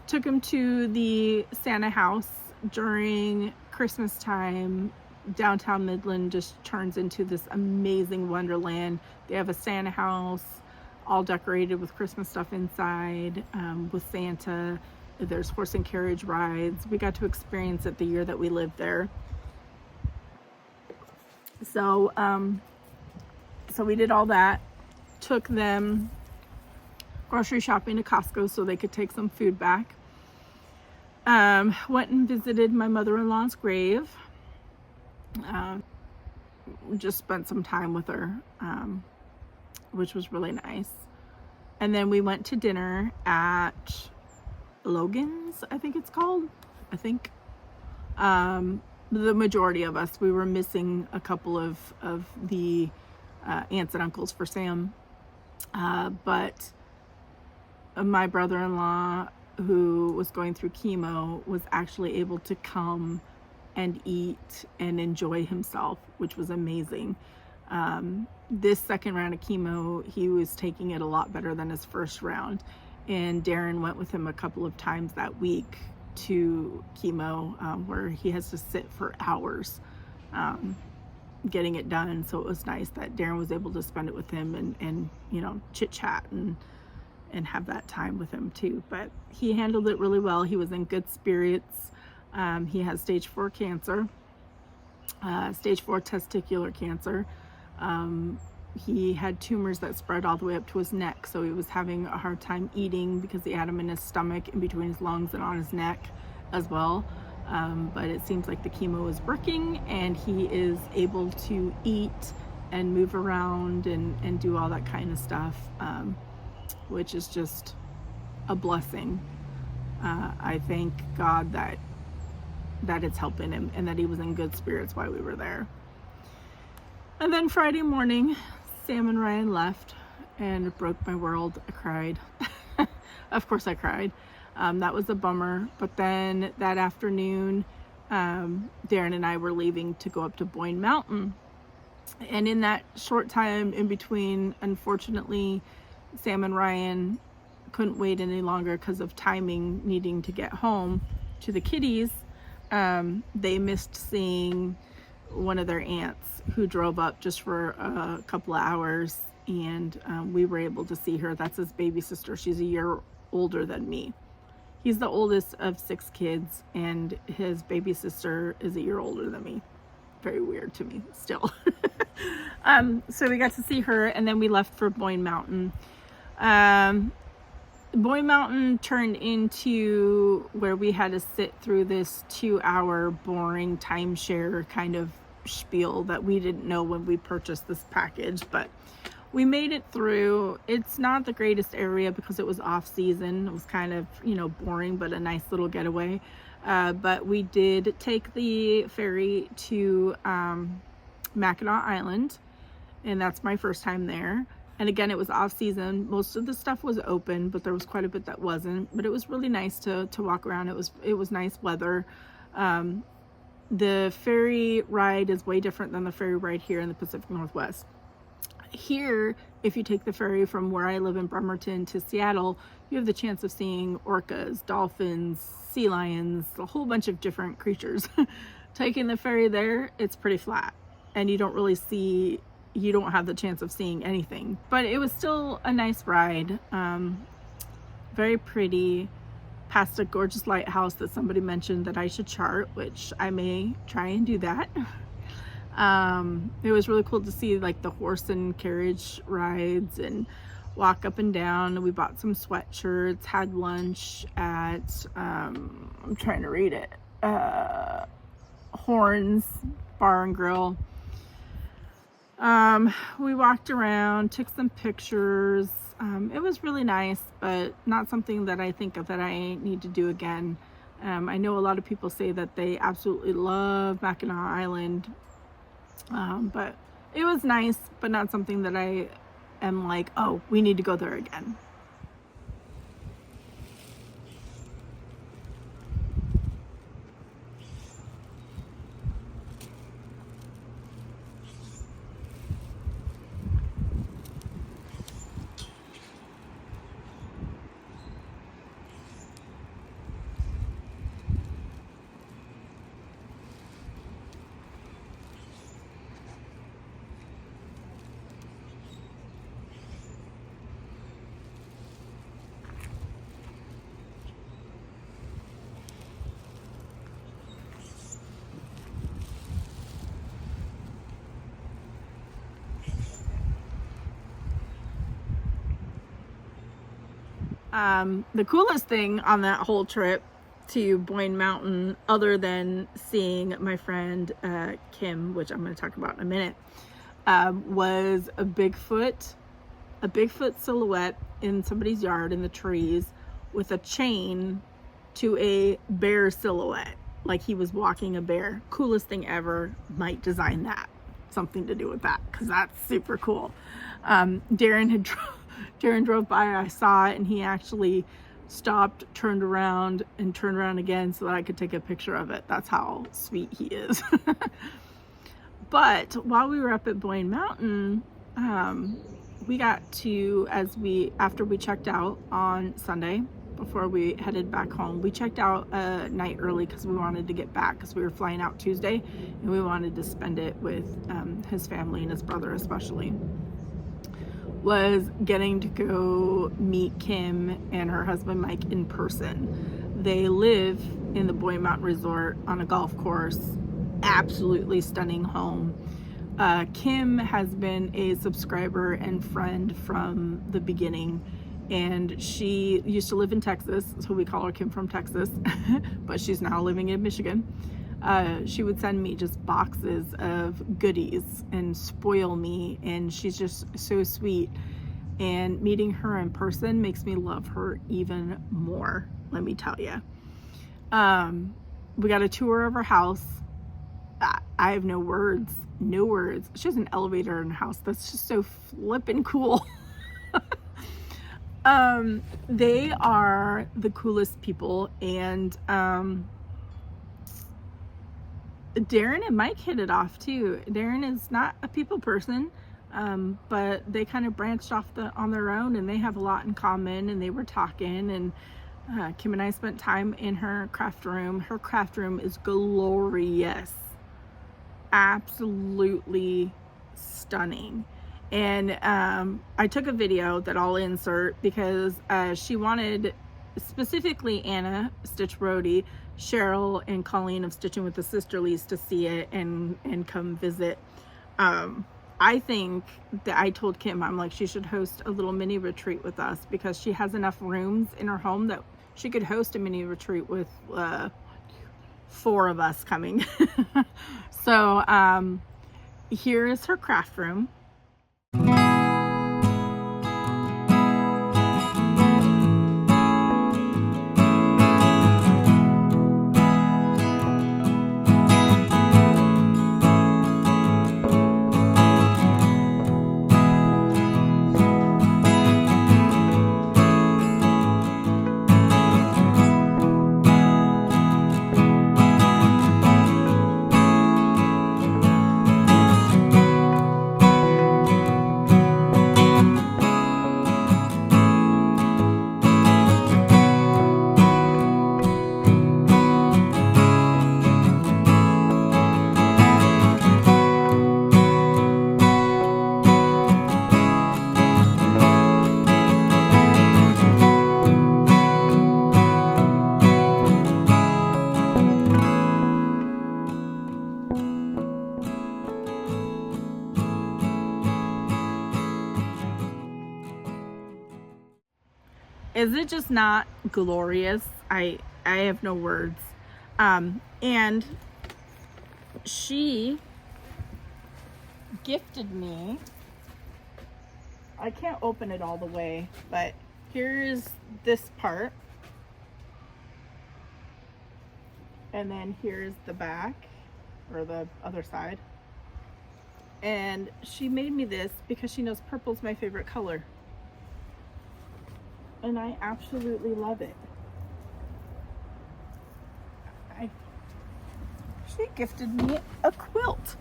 took him to the Santa house during Christmas time. Downtown Midland just turns into this amazing wonderland. They have a Santa house all decorated with Christmas stuff inside, with Santa. There's horse and carriage rides. We got to experience it the year that we lived there. So we did all that. Took them grocery shopping to Costco so they could take some food back. Went and visited my mother-in-law's grave. Just spent some time with her, which was really nice. And then we went to dinner at Logan's, I think it's called. The majority of us, we were missing a couple of the aunts and uncles for Sam, but my brother-in-law, who was going through chemo, was actually able to come and eat and enjoy himself, which was amazing. This second round of chemo, he was taking it a lot better than his first round, and Darren went with him a couple of times that week to chemo, where he has to sit for hours getting it done. So it was nice that Darren was able to spend it with him and you know, chit chat and have that time with him too. But he handled it really well. He was in good spirits. He has stage 4 cancer, stage 4 testicular cancer. He had tumors that spread all the way up to his neck, so he was having a hard time eating because he had them in his stomach, in between his lungs, and on his neck as well. But it seems like the chemo is working, and he is able to eat and move around and do all that kind of stuff, which is just a blessing. I thank God that it's helping him and that he was in good spirits while we were there. And then Friday morning, Sam and Ryan left, and it broke my world. I cried. Of course I cried. That was a bummer. But then that afternoon, Darren and I were leaving to go up to Boyne Mountain. And in that short time in between, unfortunately, Sam and Ryan couldn't wait any longer because of timing, needing to get home to the kiddies. They missed seeing one of their aunts who drove up just for a couple of hours, and we were able to see her. That's his baby sister. She's a year older than me. He's the oldest of 6 kids, and his baby sister is a year older than me. Very weird to me still. So we got to see her, and then we left for Boyne Mountain. Boyne Mountain turned into where we had to sit through this 2-hour boring timeshare kind of spiel that we didn't know when we purchased this package, but we made it through. It's not the greatest area because it was off season. It was kind of, you know, boring, but a nice little getaway. But we did take the ferry to Mackinac Island, and that's my first time there. And again, it was off season. Most of the stuff was open, but there was quite a bit that wasn't. But it was really nice to walk around. It was nice weather. The ferry ride is way different than the ferry ride here in the Pacific Northwest. Here, if you take the ferry from where I live in Bremerton to Seattle, you have the chance of seeing orcas, dolphins, sea lions, a whole bunch of different creatures. Taking the ferry there, it's pretty flat, and you don't have the chance of seeing anything. But it was still a nice ride. Very pretty. Past a gorgeous lighthouse that somebody mentioned that I should chart, which I may try and do that. It was really cool to see like the horse and carriage rides and walk up and down. We bought some sweatshirts, had lunch at I'm trying to read it, Horns Bar and Grill. We walked around, took some pictures. It was really nice, but not something that I think of that I need to do again. I know a lot of people say that they absolutely love Mackinac Island, but it was nice, but not something that I am like, oh, we need to go there again. The coolest thing on that whole trip to Boyne Mountain, other than seeing my friend Kim, which I'm going to talk about in a minute, was a Bigfoot silhouette in somebody's yard in the trees with a chain to a bear silhouette, like he was walking a bear. Coolest thing ever. Might design that, something to do with that, because that's super cool. Darren drove by, I saw it, and he actually stopped, turned around again so that I could take a picture of it. That's how sweet he is. But while we were up at Boyne Mountain, we got to, after we checked out on Sunday, before we headed back home, we checked out a night early because we wanted to get back, because we were flying out Tuesday and we wanted to spend it with his family and his brother especially. Was getting to go meet Kim and her husband Mike in person. They live in the Boyne Mountain Resort on a golf course. Absolutely stunning home. Kim has been a subscriber and friend from the beginning, and she used to live in Texas, so we call her Kim from Texas, but she's now living in Michigan. She would send me just boxes of goodies and spoil me, and she's just so sweet. And meeting her in person makes me love her even more, let me tell you. We got a tour of her house. I have no words. She has an elevator in her house that's just so flippin' cool. They are the coolest people, and Darren and Mike hit it off too. Darren is not a people person, but they kind of branched off on their own, and they have a lot in common, and they were talking, and Kim and I spent time in her craft room. Her craft room is glorious. Absolutely stunning. And I took a video that I'll insert because she wanted, specifically Anna, Stitch Roadie, Cheryl and Colleen of Stitching with the Sisterlies to see it and come visit. I think that I told Kim, I'm like, she should host a little mini retreat with us, because she has enough rooms in her home that she could host a mini retreat with 4 of us coming. So here is her craft room. Is it just not glorious? I have no words. And she gifted me, I can't open it all the way, but here's this part. And then here's the back, or the other side. And she made me this because she knows purple's my favorite color. And I absolutely love it. She gifted me a quilt.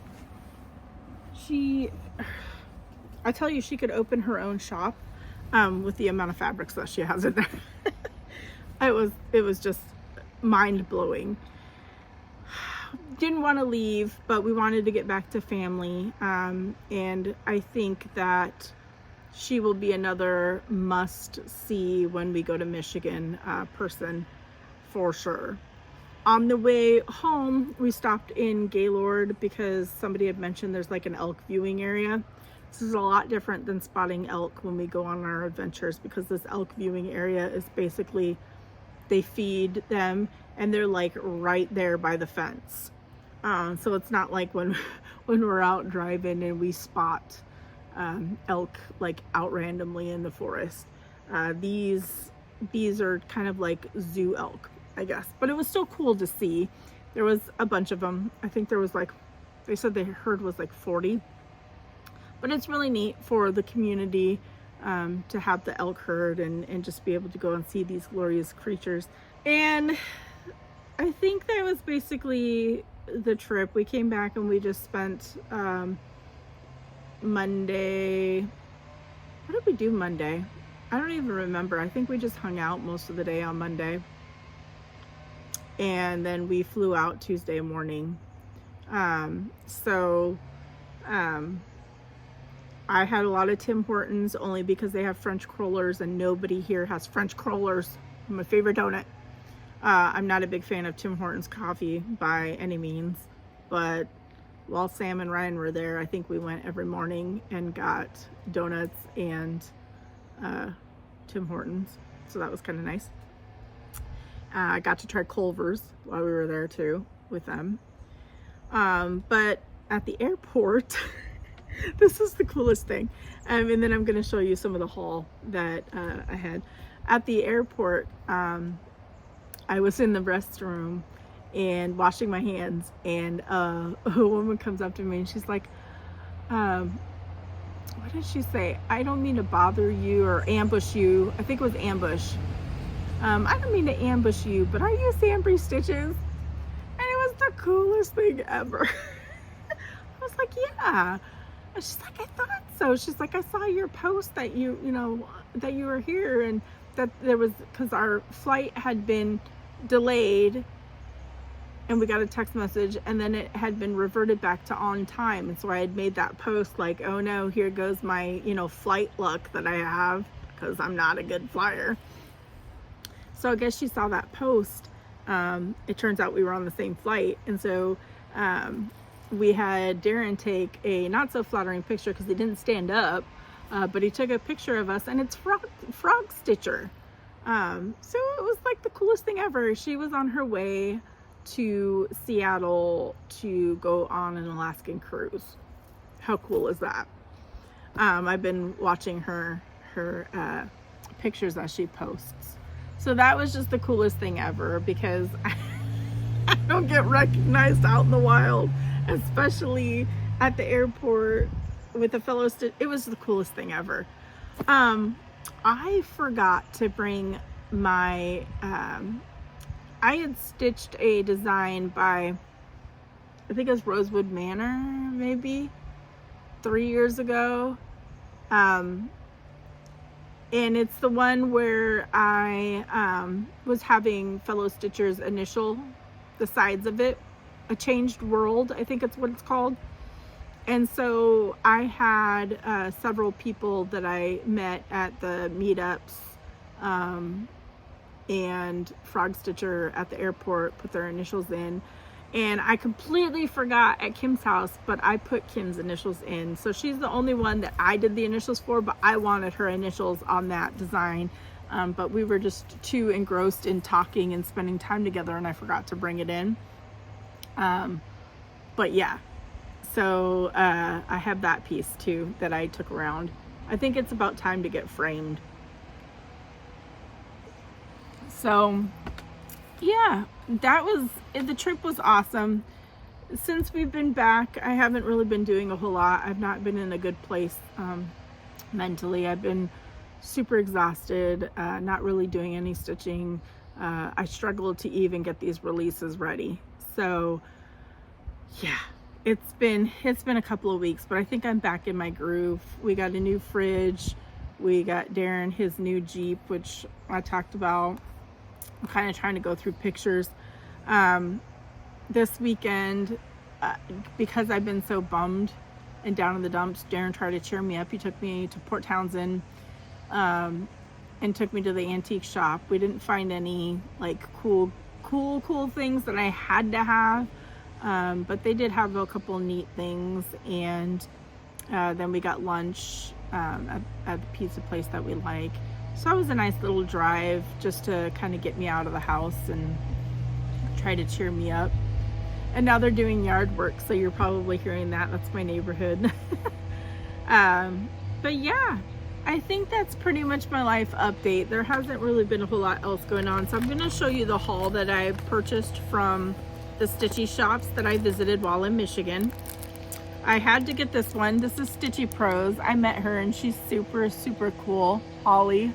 I tell you, she could open her own shop with the amount of fabrics that she has in there. It was just mind-blowing. Didn't want to leave, but we wanted to get back to family, and I think that she will be another must-see when we go to Michigan person for sure. On the way home, we stopped in Gaylord because somebody had mentioned there's like an elk viewing area. This is a lot different than spotting elk when we go on our adventures, because this elk viewing area is basically, they feed them and they're like right there by the fence. So it's not like when we're out driving and we spot elk like out randomly in the forest. These are kind of like zoo elk, I guess, but it was still cool to see. There was a bunch of them. I think there was like, they said the herd was like 40, but it's really neat for the community to have the elk herd and just be able to go and see these glorious creatures. And I think that was basically the trip. We came back and we just spent Monday. What did we do Monday? I don't even remember. I think we just hung out most of the day on Monday. And then we flew out Tuesday morning. I had a lot of Tim Hortons only because they have French crullers, and nobody here has French crullers. My favorite donut. I'm not a big fan of Tim Hortons coffee by any means, but while Sam and Ryan were there, I think we went every morning and got donuts and Tim Hortons. So that was kind of nice. I got to try Culver's while we were there too with them. But at the airport, this is the coolest thing. And then I'm going to show you some of the haul that I had. At the airport, I was in the restroom and washing my hands, and a woman comes up to me and she's like, what did she say? I don't mean to bother you or ambush you. I think it was ambush. I don't mean to ambush you, but are you SamBrie Stitches? And it was the coolest thing ever. I was like, yeah. And she's like, I thought so. She's like, I saw your post that you know, that you were here, and that there was, because our flight had been delayed and we got a text message, and then it had been reverted back to on time. And so I had made that post like, oh no, here goes my, you know, flight luck that I have, because I'm not a good flyer. So I guess she saw that post. It turns out we were on the same flight. And so we had Darren take a not so flattering picture because he didn't stand up, but he took a picture of us, and it's Frog Stitcher. So it was like the coolest thing ever. She was on her way to Seattle to go on an Alaskan cruise. How cool is that? I've been watching her pictures as she posts. So that was just the coolest thing ever, because I don't get recognized out in the wild, especially at the airport with a fellow Stitch. It was the coolest thing ever. I forgot to bring my, I had stitched a design by, I think it was Rosewood Manor, maybe 3 years ago. And it's the one where I was having fellow Stitchers initial the sides of it. A Changed World, I think it's what it's called. And so I had several people that I met at the meetups, and Frog Stitcher at the airport put their initials in. And I completely forgot at Kim's house, but I put Kim's initials in. So she's the only one that I did the initials for, but I wanted her initials on that design. but we were just too engrossed in talking and spending time together, and I forgot to bring it in. But yeah, so I have that piece too that I took around. I think it's about time to get framed. So yeah, the trip was awesome. Since we've been back, I haven't really been doing a whole lot. I've not been in a good place mentally. I've been super exhausted, not really doing any stitching. I struggled to even get these releases ready. So yeah, it's been a couple of weeks, but I think I'm back in my groove. We got a new fridge. We got Darren his new Jeep, which I talked about. I'm kind of trying to go through pictures. This weekend, because I've been so bummed and down in the dumps, Darren tried to cheer me up. He took me to Port Townsend and took me to the antique shop. We didn't find any like cool things that I had to have, but they did have a couple neat things. And then we got lunch at the pizza place that we like. So it was a nice little drive just to kind of get me out of the house and try to cheer me up. And now they're doing yard work, so you're probably hearing that. That's my neighborhood. But yeah, I think that's pretty much my life update. There hasn't really been a whole lot else going on. So I'm going to show you the haul that I purchased from the Stitchy shops that I visited while in Michigan. I had to get this one. This is Stitchy Pros. I met her and she's super, super cool. Holly.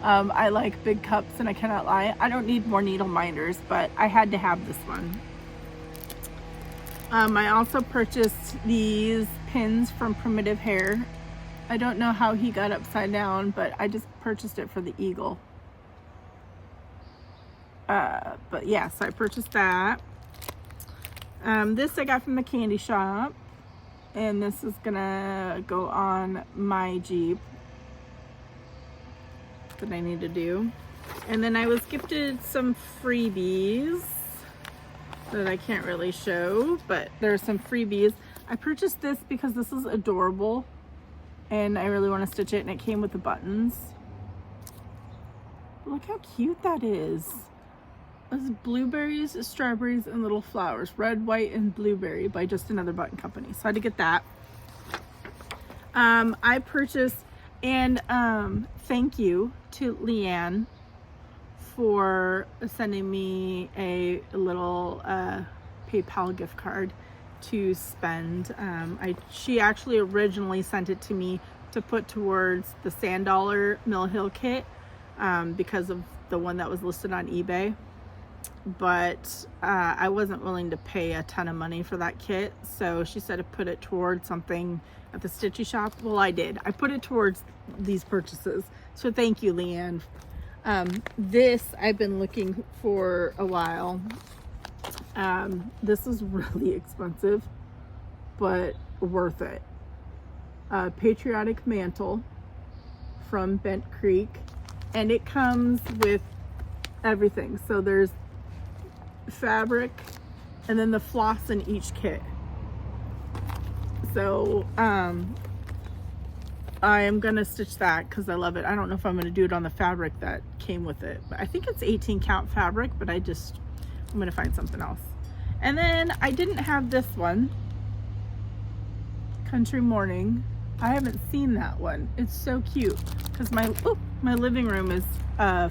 I like big cups and I cannot lie. I don't need more needle minders, but I had to have this one. I also purchased these pins from Primitive Hair. I don't know how he got upside down, but I just purchased it for the eagle. But yeah, so I purchased that. This I got from the candy shop, and this is gonna go on my Jeep that I need to do. And then I was gifted some freebies that I can't really show, but there's some freebies. I purchased this because this is adorable and I really want to stitch it, and it came with the buttons. Look how cute that is. It's blueberries, strawberries, and little flowers. Red, white, and blueberry by Just Another Button Company. So I had to get that. I purchased, and thank you to Leanne for sending me a little PayPal gift card to spend. She actually originally sent it to me to put towards the Sand Dollar Mill Hill kit because of the one that was listed on eBay. But I wasn't willing to pay a ton of money for that kit, so she said to put it towards something at the Stitchy shop. Well, I did. I put it towards these purchases. So thank you, Leanne. This I've been looking for a while. This is really expensive, but worth it. Patriotic Mantle from Bent Creek, and it comes with everything. So there's fabric and then the floss in each kit. So I am gonna stitch that because I love it. I don't know if I'm gonna do it on the fabric that came with it, but I think it's 18 count fabric, but I'm gonna find something else. And then I didn't have this one, Country Morning. I haven't seen that one. It's so cute because my living room is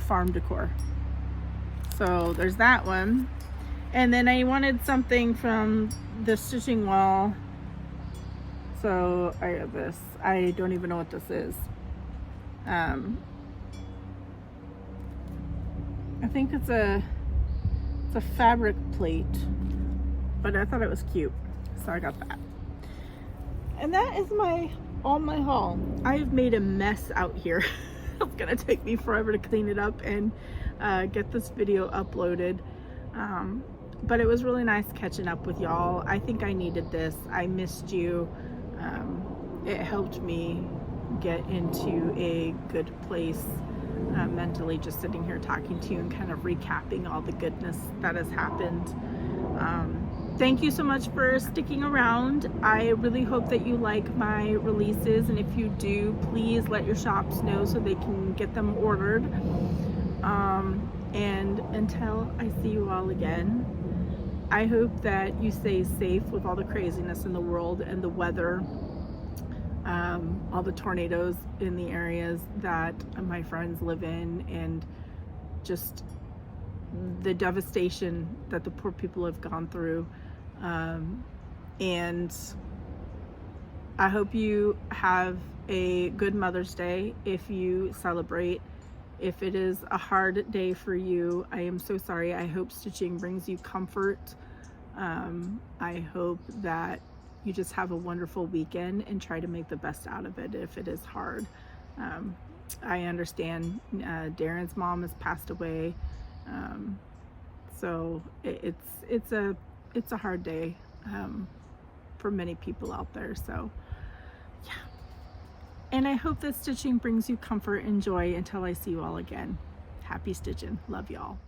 farm decor. So there's that one. And then I wanted something from the stitching wall. So I have this. I don't even know what this is. I think it's a fabric plate, but I thought it was cute, so I got that. And that is all my haul. I've made a mess out here. It's gonna take me forever to clean it up and get this video uploaded. But it was really nice catching up with y'all. I think I needed this. I missed you. It helped me get into a good place mentally, just sitting here talking to you and kind of recapping all the goodness that has happened. thank you so much for sticking around. I really hope that you like my releases, and if you do, please let your shops know so they can get them ordered. And until I see you all again, I hope that you stay safe with all the craziness in the world and the weather, all the tornadoes in the areas that my friends live in, and just the devastation that the poor people have gone through. And I hope you have a good Mother's Day if you celebrate. If it is a hard day for you, I am so sorry. I hope stitching brings you comfort. I hope that you just have a wonderful weekend and try to make the best out of it if it is hard. I understand Darren's mom has passed away, so it's a hard day for many people out there. So yeah, and I hope that stitching brings you comfort and joy until I see you all again. Happy stitching. Love y'all.